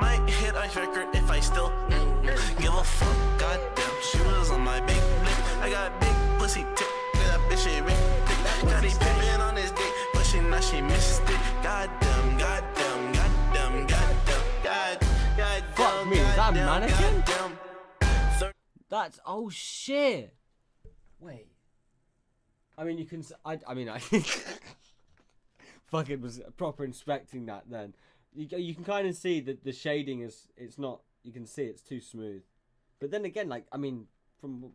Might hit a record if I still give a fuck. Goddamn, she was on my big blick. I got big pussy tip, that bitch ain't Rick. Got it pimpin' on his dick, but she not she missed it. Goddamn, goddamn, goddamn, goddamn, goddamn. Fuck me, is that a mannequin? That's, oh shit. Wait. I mean, you can. I mean, I fucking was proper inspecting that. Then you can kind of see that the shading is. It's not. You can see it's too smooth. But then again, like I mean, from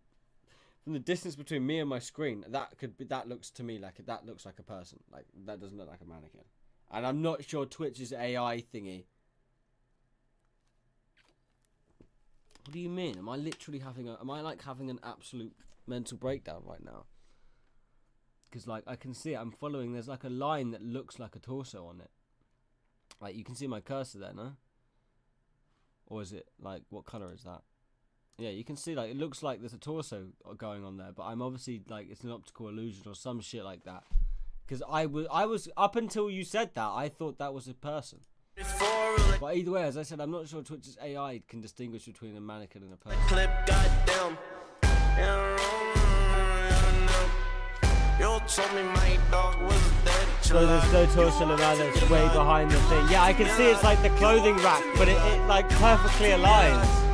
the distance between me and my screen, that could be. That looks to me like that looks like a person. Like that doesn't look like a mannequin. And I'm not sure Twitch's AI thingy. What do you mean? Am I literally having a? Am I like having an absolute mental breakdown right now? Because like I can see it, I'm following, there's like a line that looks like a torso on it. Like you can see my cursor there, no? Or is it like, what colour is that? Yeah, you can see like it looks like there's a torso going on there, but I'm obviously like it's an optical illusion or some shit like that. Because I was up until you said that, I thought that was a person. But either way, as I said, I'm not sure Twitch's AI can distinguish between a mannequin and a person. Clip, goddamn. You told me my dog was dead. So there's no torso around, it's way behind the thing. Yeah, I can see it's like the clothing rack, but it like perfectly aligns.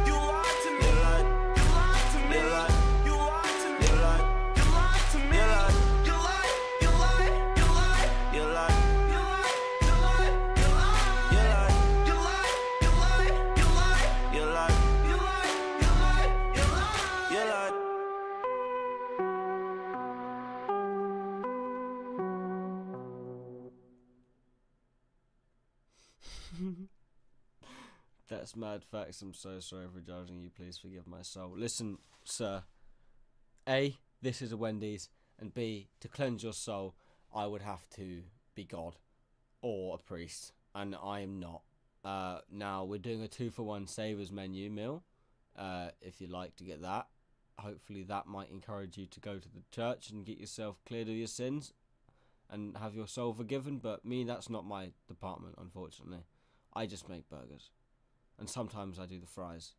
That's mad facts. I'm so sorry for judging you. Please forgive my soul. Listen, sir. A, this is a Wendy's, and B, to cleanse your soul, I would have to be God or a priest, and I am not. Now we're doing a 2-for-1 savers menu meal. If you'd like to get that, hopefully that might encourage you to go to the church and get yourself cleared of your sins and have your soul forgiven. But me, that's not my department, unfortunately. I just make burgers. And sometimes I do the fries.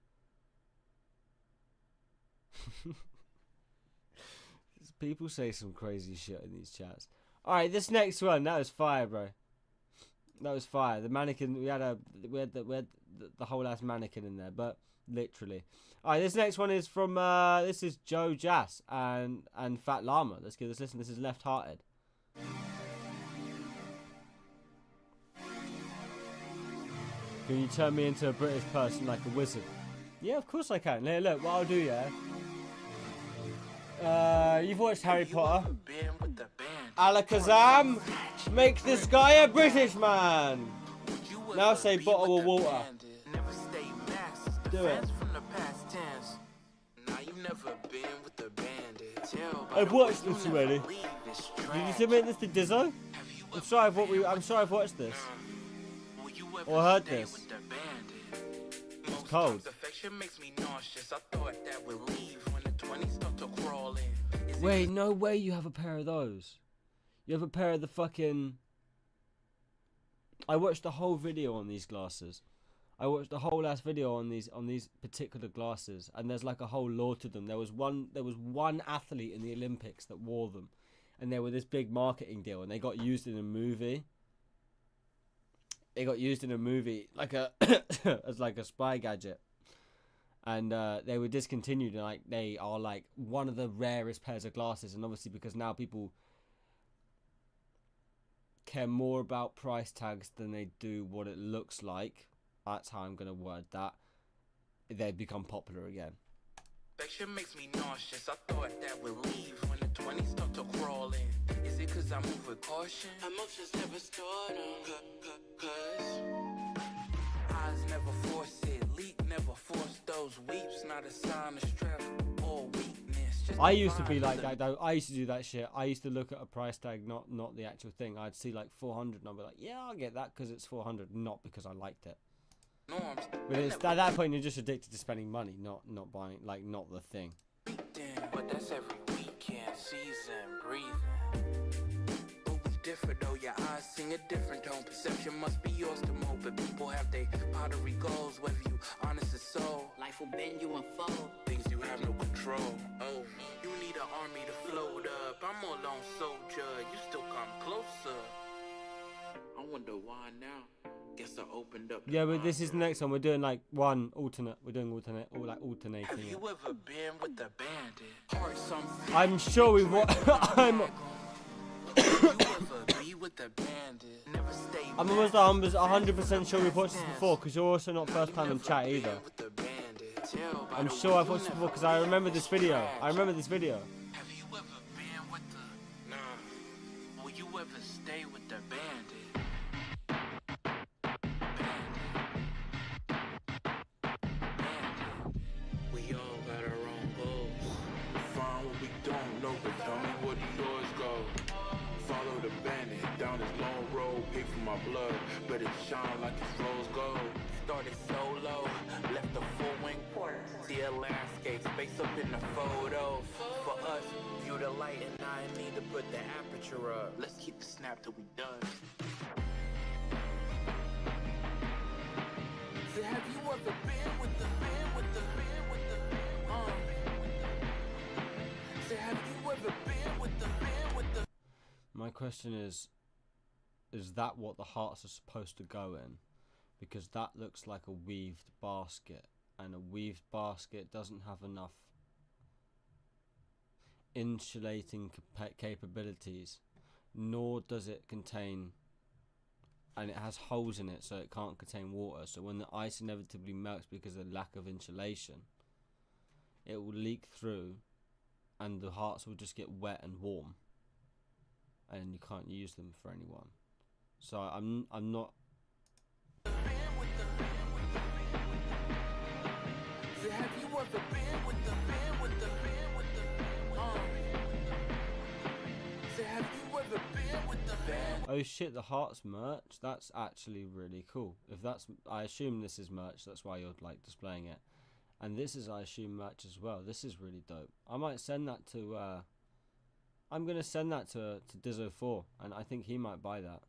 People say some crazy shit in these chats. Alright, this next one, that was fire, bro. That was fire. The mannequin, we had the whole ass mannequin in there, but literally. Alright, this next one is from, this is Joe Jass and Fat Llama. Let's give this a listen. This is Left Hearted. Can you turn me into a British person like a wizard? Yeah, of course I can. Hey, look, what I'll do, yeah. You've watched Harry Potter. Alakazam, make this guy a British man. Now say bottle of water. Do it. I've watched this already. Did you submit this to Dizzo? I'm sure I've watched this. Or heard this. It's cold. Wait, no way you have a pair of those. You have a pair of the fucking... I watched the whole video on these glasses. I watched the whole last video on these particular glasses, and there's like a whole lore to them. There was one athlete in the Olympics that wore them, and they were this big marketing deal, and they got used in a movie. They got used in a movie like a as like a spy gadget, and they were discontinued. And like they are like one of the rarest pairs of glasses, and obviously because now people care more about price tags than they do what it looks like. That's how I'm gonna word that. They've become popular again. Affection makes me nauseous. I thought that would leave when the 20s start to crawl in. Is it cause I move with caution? Emotions never stored cause eyes never force it. Leak never force those weeps. Not a sign of strength or weakness. Just I used to be like that though. I used to do that shit. I used to look at a price tag, not the actual thing. I'd see like 400 and I'd be like, yeah, I'll get that because it's 400, not because I liked it. But it's, at that point, you're just addicted to spending money, not buying, like, not the thing. But that's every weekend, season, breathing. Always different though, your eyes sing a different tone. Perception must be yours to mold, but people have their pottery goals. Whether you honest as soul, life will bend you and fold. Things you have no control. Oh, you need an army to float up. I'm a lone soldier, you still come closer. I wonder why now. Guess I opened up. Yeah, but this is the next one. We're doing like one alternate. We're doing alternate, or like alternating. Have you ever been with the bandit? I'm sure we've I'm almost 100% sure we've watched this before, because you're also not first time in chat either. I'm sure I've watched this before because I remember this video. Have you ever been with the... Nah. Will you ever stay with the bandit? Blood, but it shine like it's rose gold. Started solo, left the full wing port. See a landscape, space up in the photo. For us, view the light and I need to put the aperture up. Let's keep the snap till we done. So have you ever been with the So have you ever been with the My question is that what the hearts are supposed to go in? Because that looks like a weaved basket, and a weaved basket doesn't have enough insulating capabilities, nor does it contain, and it has holes in it so it can't contain water, so when the ice inevitably melts because of the lack of insulation, it will leak through and the hearts will just get wet and warm, and you can't use them for anyone. So I'm not. So have you ever been with the So have you ever been with the Oh shit, the Hearts merch. That's actually really cool. If that's, I assume this is merch. That's why you're like displaying it. And this is, I assume, merch as well. This is really dope. I might send that to. I'm gonna send that to Dizzo4, and I think he might buy that.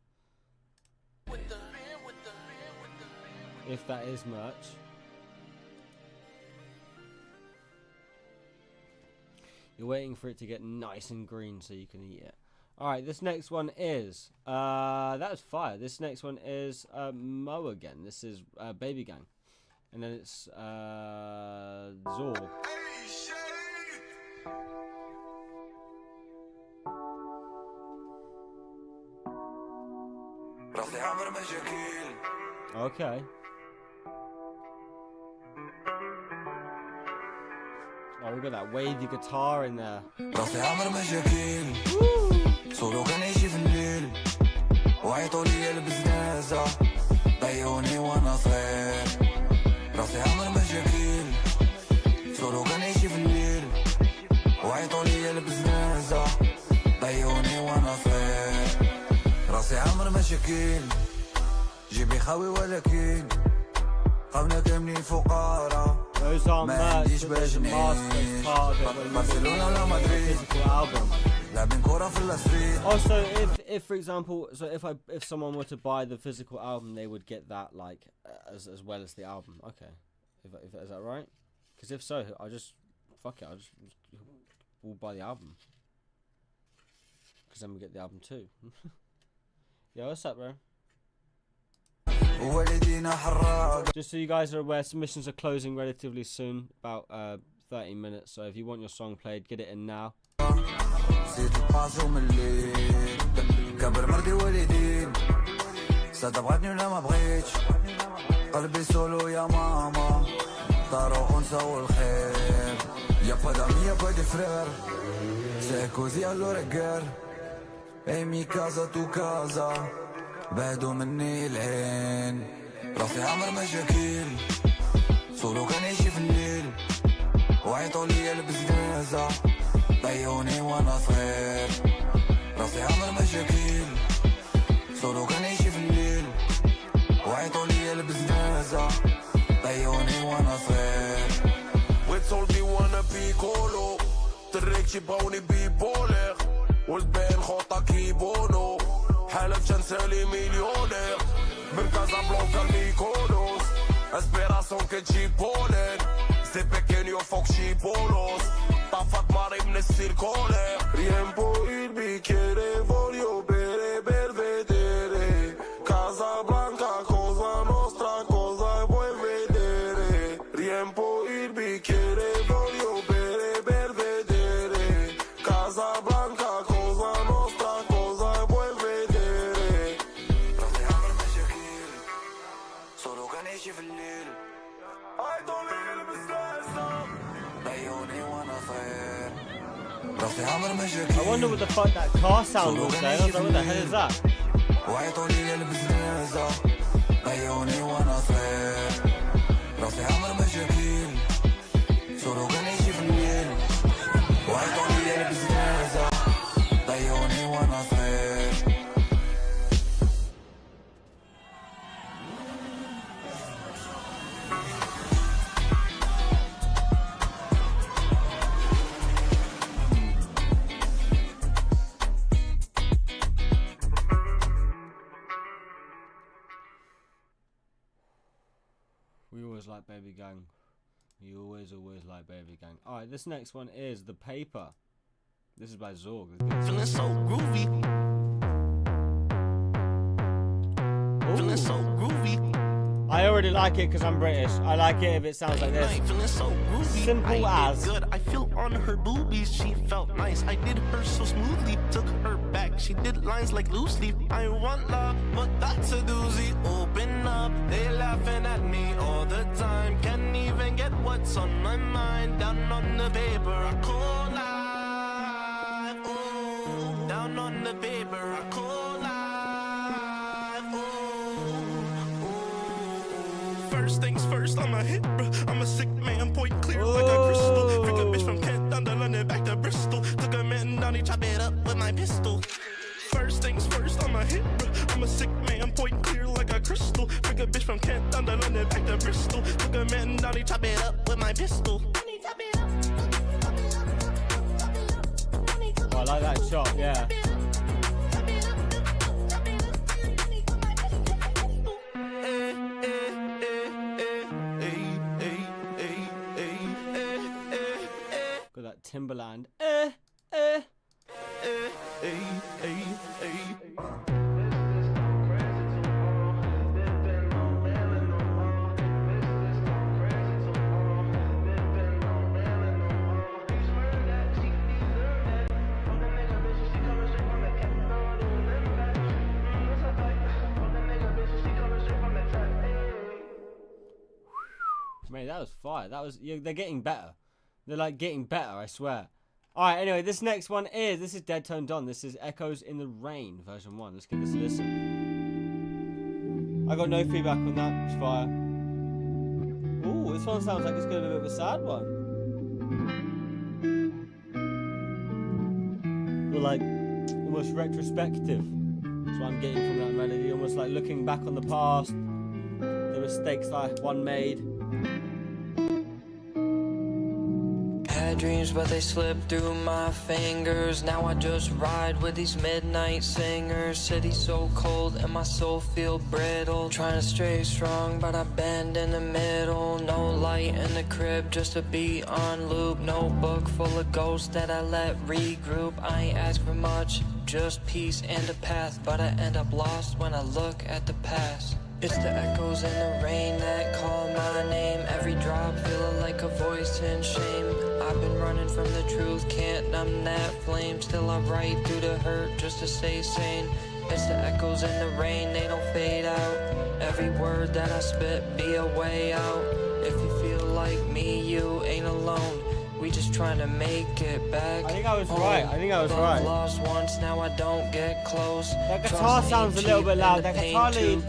If that is merch. You're waiting for it to get nice and green so you can eat it. Alright, this next one is that was fire. This next one is Mo again. This is Baby Gang. And then it's Zor. Okay. Oh, we got that wavy guitar in there. راسي عمر مشاكل صولو كان يجي في الليل وعيطوا لي البزنازة ضيعوني وانا صغير راسي عمر مشاكل صولو كان يجي في الليل وعيطوا لي البزنازة ضيعوني وانا صغير راسي عمر مشاكل جيبي خاوي ولكن قمنا كاملين فقراء ما عنديش باش نعيش برشلونة ولا مدريد لاعبين كورة في الستريت. Also, if for example, so if someone were to buy the physical album, they would get that like as well as the album. Okay, if is that right? Because if so, I just fuck it. We'll buy the album. Because then we get the album too. Yo, what's up, bro? Just so you guys are aware, submissions are closing relatively soon, about 30 minutes. So if you want your song played, get it in now. كبر مرضي والدين ستبغتني ولا ما بغيتش قلبي سولو يا ماما طاروا أنثى والخير يا با دامي يا با دي فرير سي كوزي الو رجال ايمي كازا تو كازا بعدوا مني العين راسي عمر مشاكل سولو كان يجي في الليل وعيطوا لي البزنازة ضيعوني وانا صغير راسي عمر مشاكل سولو كان يجي في الليل وعيطوا لي البزنازة ضيعوني وانا صغير وتقول بي وانا بيكولو تريكشي باوني بيبولر والبين خوطا كيبونو حالة شنسالي مليونير من كازابلانكا لميكونوس اسبيراسيون كتجي بولين سي بيكينيو فوق شي بولوس طافت ماري من السيركولير rien può il bicchiere voglio bere per vedere Casablanca cosa nostra cosa vuoi vedere riempo il bicchiere voglio bere per vedere Casablanca cosa nostra cosa vuoi vedere راسي عمر مشاكل صولو كان يجي في الليل عيطوا لي البزازة ضيعوني وانا صغير راسي عمر I مشاكل wonder what the fuck that car sound was there. I was like, what the hell is that? وعيطوا لي البزنازة ضيعوني وانا صغير راسي عمر مشاكل صولو كان يجي في الليل وعيطوا لي البزنازة ضيعوني وانا صغير We always like Baby Gang. We always like Baby Gang. Alright, this next one is The Paper. This is by Zorg. Feeling so groovy. Feeling so groovy. I already like it because I'm British. I like it if it sounds like this. Feeling so groovy. Simple I as. did good. I feel on her boobies. She felt nice. I did her so smoothly. Took her back. She did lines like loose leaf. I want love, but that's a doozy. Open up. They laughing at me all the time. Can't even get what's on my mind. Down on the paper, I call life. Ooh. Down on the paper, I call life. Ooh. First things first, I'm a hit, bruh. I'm a sick man, point clear like a crystal. Freak a bitch from Kent down to London, back to Bristol. Took a man down, he chop it up with my pistol. First things first, I'm a hit, bruh. I'm a sick man, point clear like a crystal. Freak a bitch from Kent down to London, back to Bristol. Took a man down, he chop it up with my pistol. Oh, I like that shot, yeah. Got that Timberland. Mate, that was fire. That was. Yeah, they're getting better. They're like getting better, I swear. Alright, anyway, this next one is, this is Dead Tone Don. This is Echoes in the Rain, version 1. Let's give this a listen. I got no feedback on that. It's fire. Ooh, this one sounds like it's going to be a bit of a sad one. Or like, almost retrospective. That's what I'm getting from that melody. Almost like looking back on the past. The mistakes that one made. Had dreams, but they slipped through my fingers. Now I just ride with these midnight singers. City so cold and my soul feel brittle. Trying to stay strong, but I bend in the middle. No light in the crib, just a beat on loop. Notebook full of ghosts that I let regroup. I ain't ask for much, just peace and a path. But I end up lost when I look at the past. It's the echoes in the rain that call my name. Every drop feeling like a voice in shame. I've been running from the truth, can't numb that flame. Still I write through the hurt just to stay sane. It's the echoes in the rain, they don't fade out. Every word that I spit be a way out. If you feel like me, you ain't alone. We just trying to make it back. I think I was right. Lost once, now I don't get close. That guitar sounds a little bit loud. That guitar lead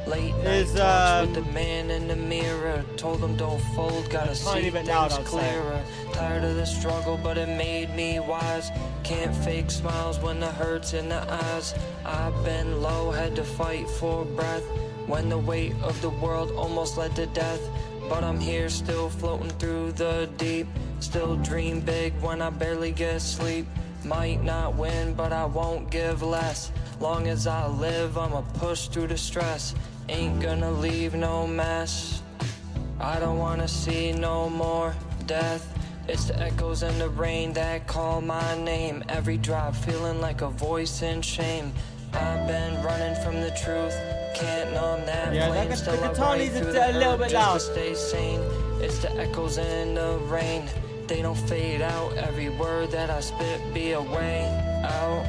Late night talks with the man in the mirror. Told him don't fold, gotta see things clearer. Tired of the struggle, but it made me wise. Can't fake smiles when the hurt's in the eyes. I've been low, had to fight for breath. When the weight of the world almost led to death. But I'm here still floating through the deep. Still dream big when I barely get sleep. Might not win, but I won't give less. Long as I live, I'ma push through the stress. Ain't gonna leave no mess. I don't wanna see no more death. It's the echoes in the rain that call my name. Every drop feeling like a voice in shame. I've been running from the truth. Can't numb that flame. Still I ride through the hurt just to stay sane. It's the echoes in the rain. They don't fade out. Every word that I spit be a way out.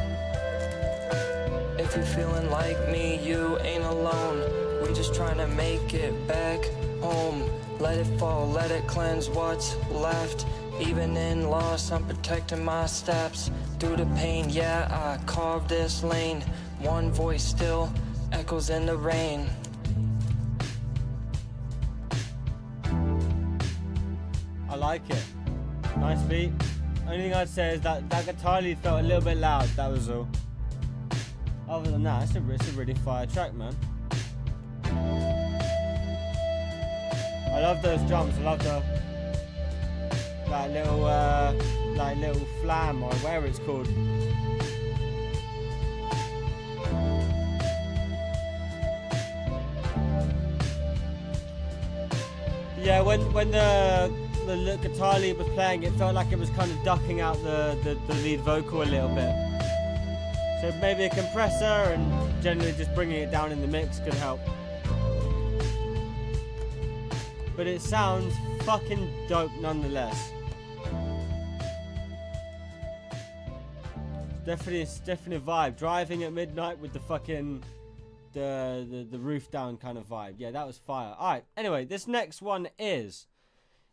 If you're feeling like me, you ain't alone. We just trying to make it back home. Let it fall, let it cleanse what's left. Even in loss, I'm protecting my steps. Through the pain, yeah, I carved this lane. One voice still echoes in the rain. I like it. Nice beat. Only thing I'd say is that guitar lead felt a little bit loud. That was all. Other than that, it's a really fire track, man. I love those drums. I love that little flam or whatever it's called. Yeah, when the guitar lead was playing, it felt like it was kind of ducking out the lead vocal a little bit. So maybe a compressor and generally just bringing it down in the mix could help. But it sounds fucking dope nonetheless. It's definitely a vibe. Driving at midnight with the fucking the roof down kind of vibe. Yeah, that was fire. Alright, anyway, this next one is,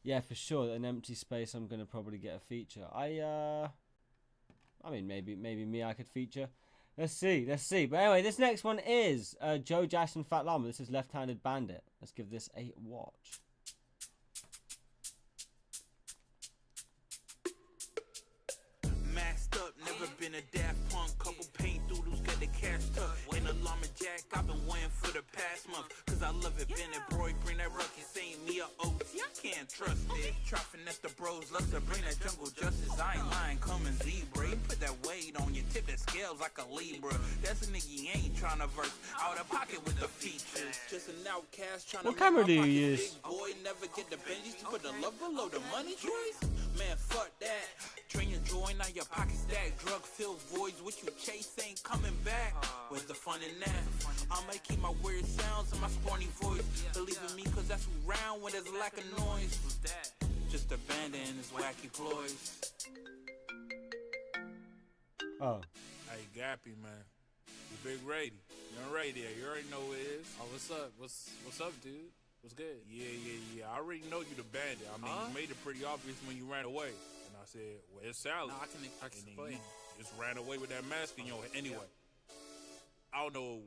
yeah, for sure, an empty space. I'm gonna probably get a feature. I mean, maybe me I could feature. Let's see. But anyway, this next one is Joe Jash and Fat Llama. This is Left-Handed Bandit. Let's give this a watch. Masked up, never been a Daft Punk. Couple paint doodles, got the cash tucked. In a llama jack, I've been waiting for the past month. Cause I love it, Bennett, Broy, bring that ruckus. Ain't me a OT, I can't trust it. Try finesse the bros, love to bring that jungle justice. I ain't lying, coming zebra. Put that weight on you, tip that scales like a Libra. That's a nigga you ain't trying to verse. Out of pocket with the features. Just an outcast trying to. What camera do you use? Big boy, never get the Benjis to put the love below the money choice. Man, fuck that. Drain your joy, now your pocket stack. Drug filled voids, what you chase ain't coming back. Where's the fun in that? I might keep my weird sounds and my sporty voice. Believe in me, cause that's round when there's a lack of noise. Just abandon his wacky ploys. Oh. Hey, Gappy, man. You big Rady. Young Radio, you already know who it is. Oh, what's up? What's up, dude? What's good? Yeah. I already know you the bandit. I mean, you made it pretty obvious when you ran away. And I said, where's Sally? No, I can explain. You just ran away with that mask in your head. Anyway, I don't know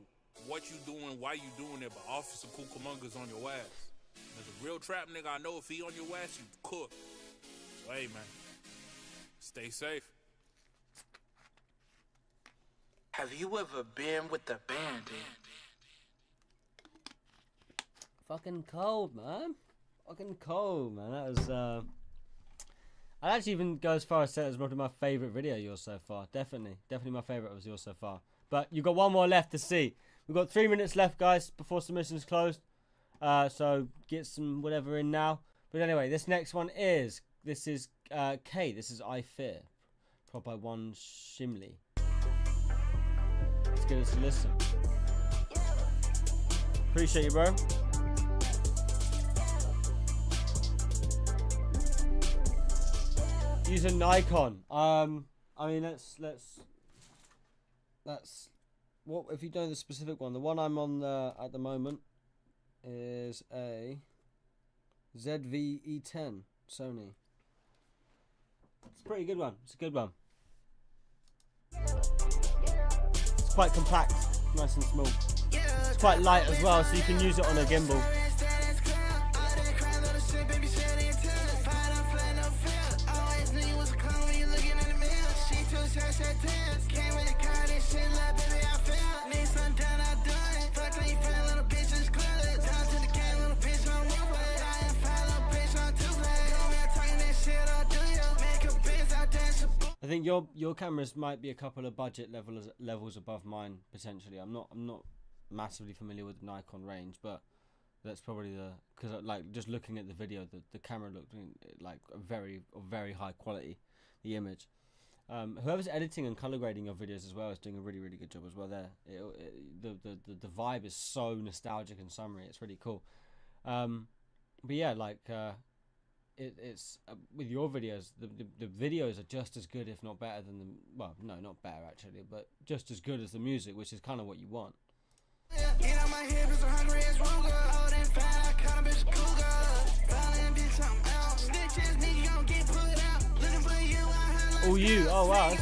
what you doing, why you doing it, but Officer Cucamonga's on your ass. There's a real trap nigga I know, if he on your ass, you cook. So, hey, man, stay safe. Have you ever been with the bandit? Fucking cold, man. Fucking cold, man. That was, I'd actually even go as far as say it was probably my favourite video of yours so far. Definitely my favourite was yours so far. But you've got one more left to see. We've got 3 minutes left, guys, before submissions closed. So get some whatever in now. But anyway, this next one is, this is K. This is I Fear. Put by One Shimley. Let's give us a listen. Appreciate you, bro. Use a Nikon. I mean, let's. What if you know the specific one? The one I'm on at the moment is a ZV-E10 Sony. It's a pretty good one. It's a good one. It's quite compact, nice and small. It's quite light as well, so you can use it on a gimbal. I think your cameras might be a couple of budget levels above mine potentially. I'm not massively familiar with the Nikon range, but that's probably because like just looking at the video, the camera looked like a very high quality, the image. Whoever's editing and color grading your videos as well is doing a really good job as well there. The vibe is so nostalgic and summery. It's really cool. But yeah, like it's with your videos, the videos are just as good, if not better than the, well, no, not better actually, but just as good as the music, which is kind of what you want. Oh, you! Oh wow!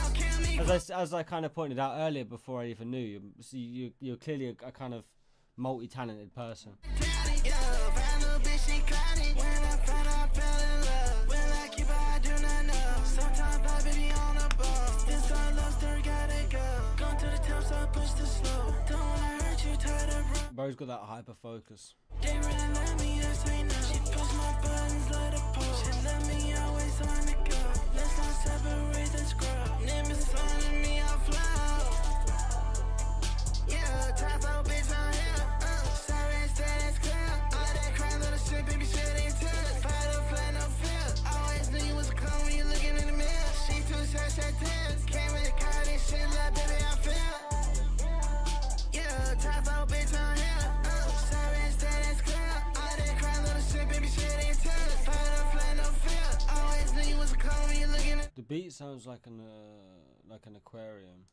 As I kind of pointed out earlier, before I even knew you, you're clearly a kind of multi-talented person. Bro's got that hyper focus. The beat sounds like an aquarium.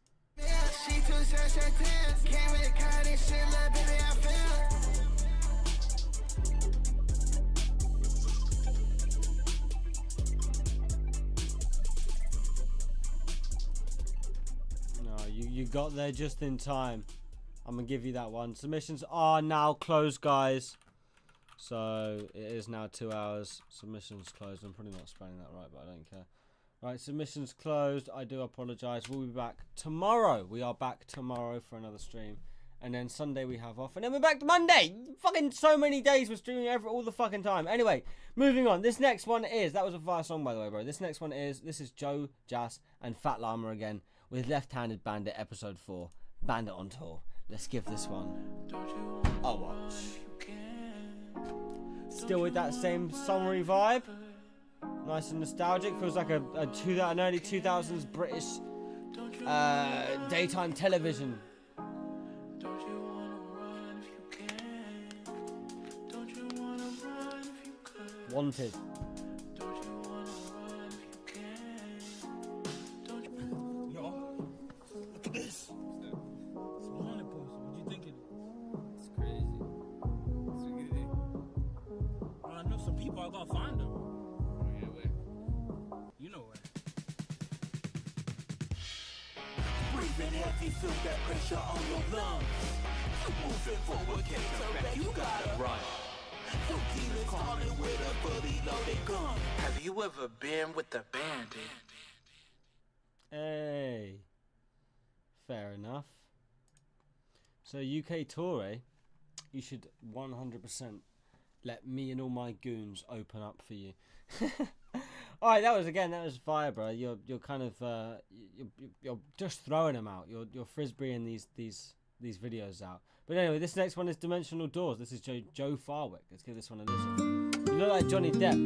No, you got there just in time. I'm gonna give you that one. Submissions are now closed, guys. So it is now 2 hours. Submissions closed. I'm probably not spelling that right, but I don't care. Right, submissions closed. I do apologise. We'll be back tomorrow. We are back tomorrow for another stream. And then Sunday we have off. And then we're back to Monday. Fucking so many days we're streaming all the fucking time. Anyway, moving on. This next one is... That was a fire song, by the way, bro. This next one is... This is Joe, Jas, and Fat Llama again with Left-Handed Bandit, Episode 4. Bandit on Tour. Let's give this one a watch. Still with that same summery vibe. Nice and nostalgic. Feels like an early 2000s British daytime television. Wanted. Yo, look at this. It's a wanted poster. What you thinking? It's crazy. some people, I'm gonna find them. Yeah, wait. You know where. Breathing heavy, feel that pressure on your lungs. You moving forward, can't turn back, you gotta run. Your demons calling with a fully loaded gun. Have you ever been with a bandit? Hey. Fair enough. So UK tour, eh? You should 100% let me and all my goons open up for you. All right, that was fire, bro. You're kind of you're just throwing them out. You're frisbeeing these videos out. But anyway, this next one is Dimensional Doors. This is Joe Farwick. Let's give this one a listen. You look like Johnny Depp.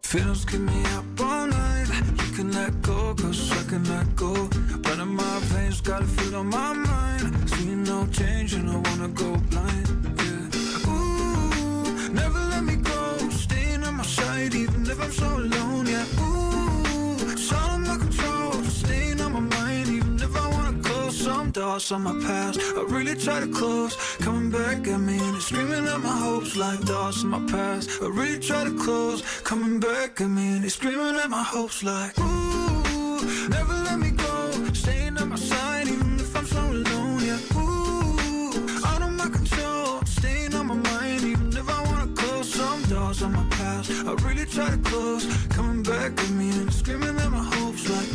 Feels keep me up all night. You can let go, cause I can let go. But in my veins, got a feel on my mind. See no change and I wanna go blind, yeah. Ooh, never let me go. Staying on my side even if I'm so alone, yeah. Ooh, it's all in my control. Staying on my mind even if I wanna close some doors on my past. I really try to close, coming back at me and it's screaming at my hopes like doors in my past. I really try to close, coming back at me and it's screaming at my hopes like, ooh, never let me go. Staying at my side even if I'm so alone, yeah. Ooh, out of my control. Staying on my mind even if I wanna close some doors on my past. I really try to close, coming back at me and it's screaming at my hopes like,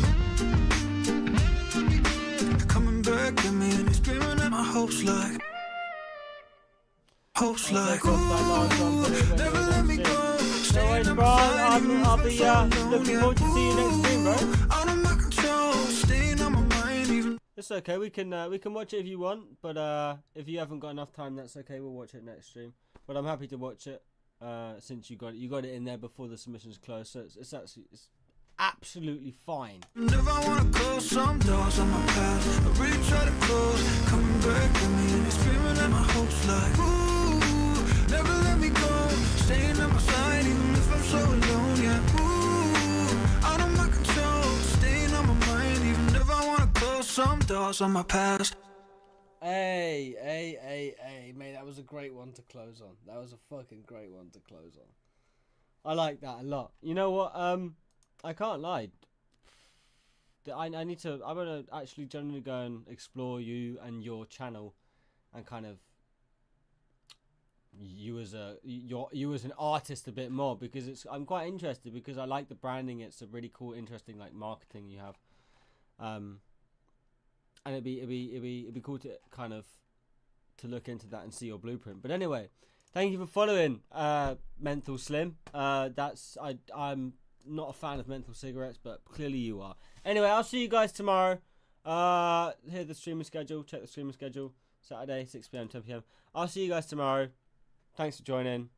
coming back at me and it's screaming at my hopes like, hopes like, ooh, never let me go. No worries, bro. I'll be looking forward to see you next stream, bro. Out of my control, staying on my mind even. It's okay. We can watch it if you want, but if you haven't got enough time, that's okay. We'll watch it next stream. But I'm happy to watch it since you got it in there before the submissions closed, so it's absolutely fine. Never wanna close some doors on my past. I really try to close, coming back at me and it's screaming at my hopes like, ooh, never let me go. Staying at my side even if I'm so alone, yeah. Ooh, out of my control. Staying on my mind even if I wanna close some doors on my past. Hey, mate, that was a great one to close on. That was a fucking great one to close on. I like that a lot. You know what? I can't lie. I want to actually generally go and explore you and your channel, and kind of you as an artist a bit more, because I'm quite interested because I like the branding. It's a really cool, interesting like marketing you have, and it'd be cool to kind of to look into that and see your blueprint. But anyway, thank you for following Menthol Slim. I'm not a fan of menthol cigarettes, but clearly you are. Anyway, I'll see you guys tomorrow. Here's the streaming schedule. Check the streaming schedule. Saturday, 6 PM, 10 PM. I'll see you guys tomorrow. Thanks for joining.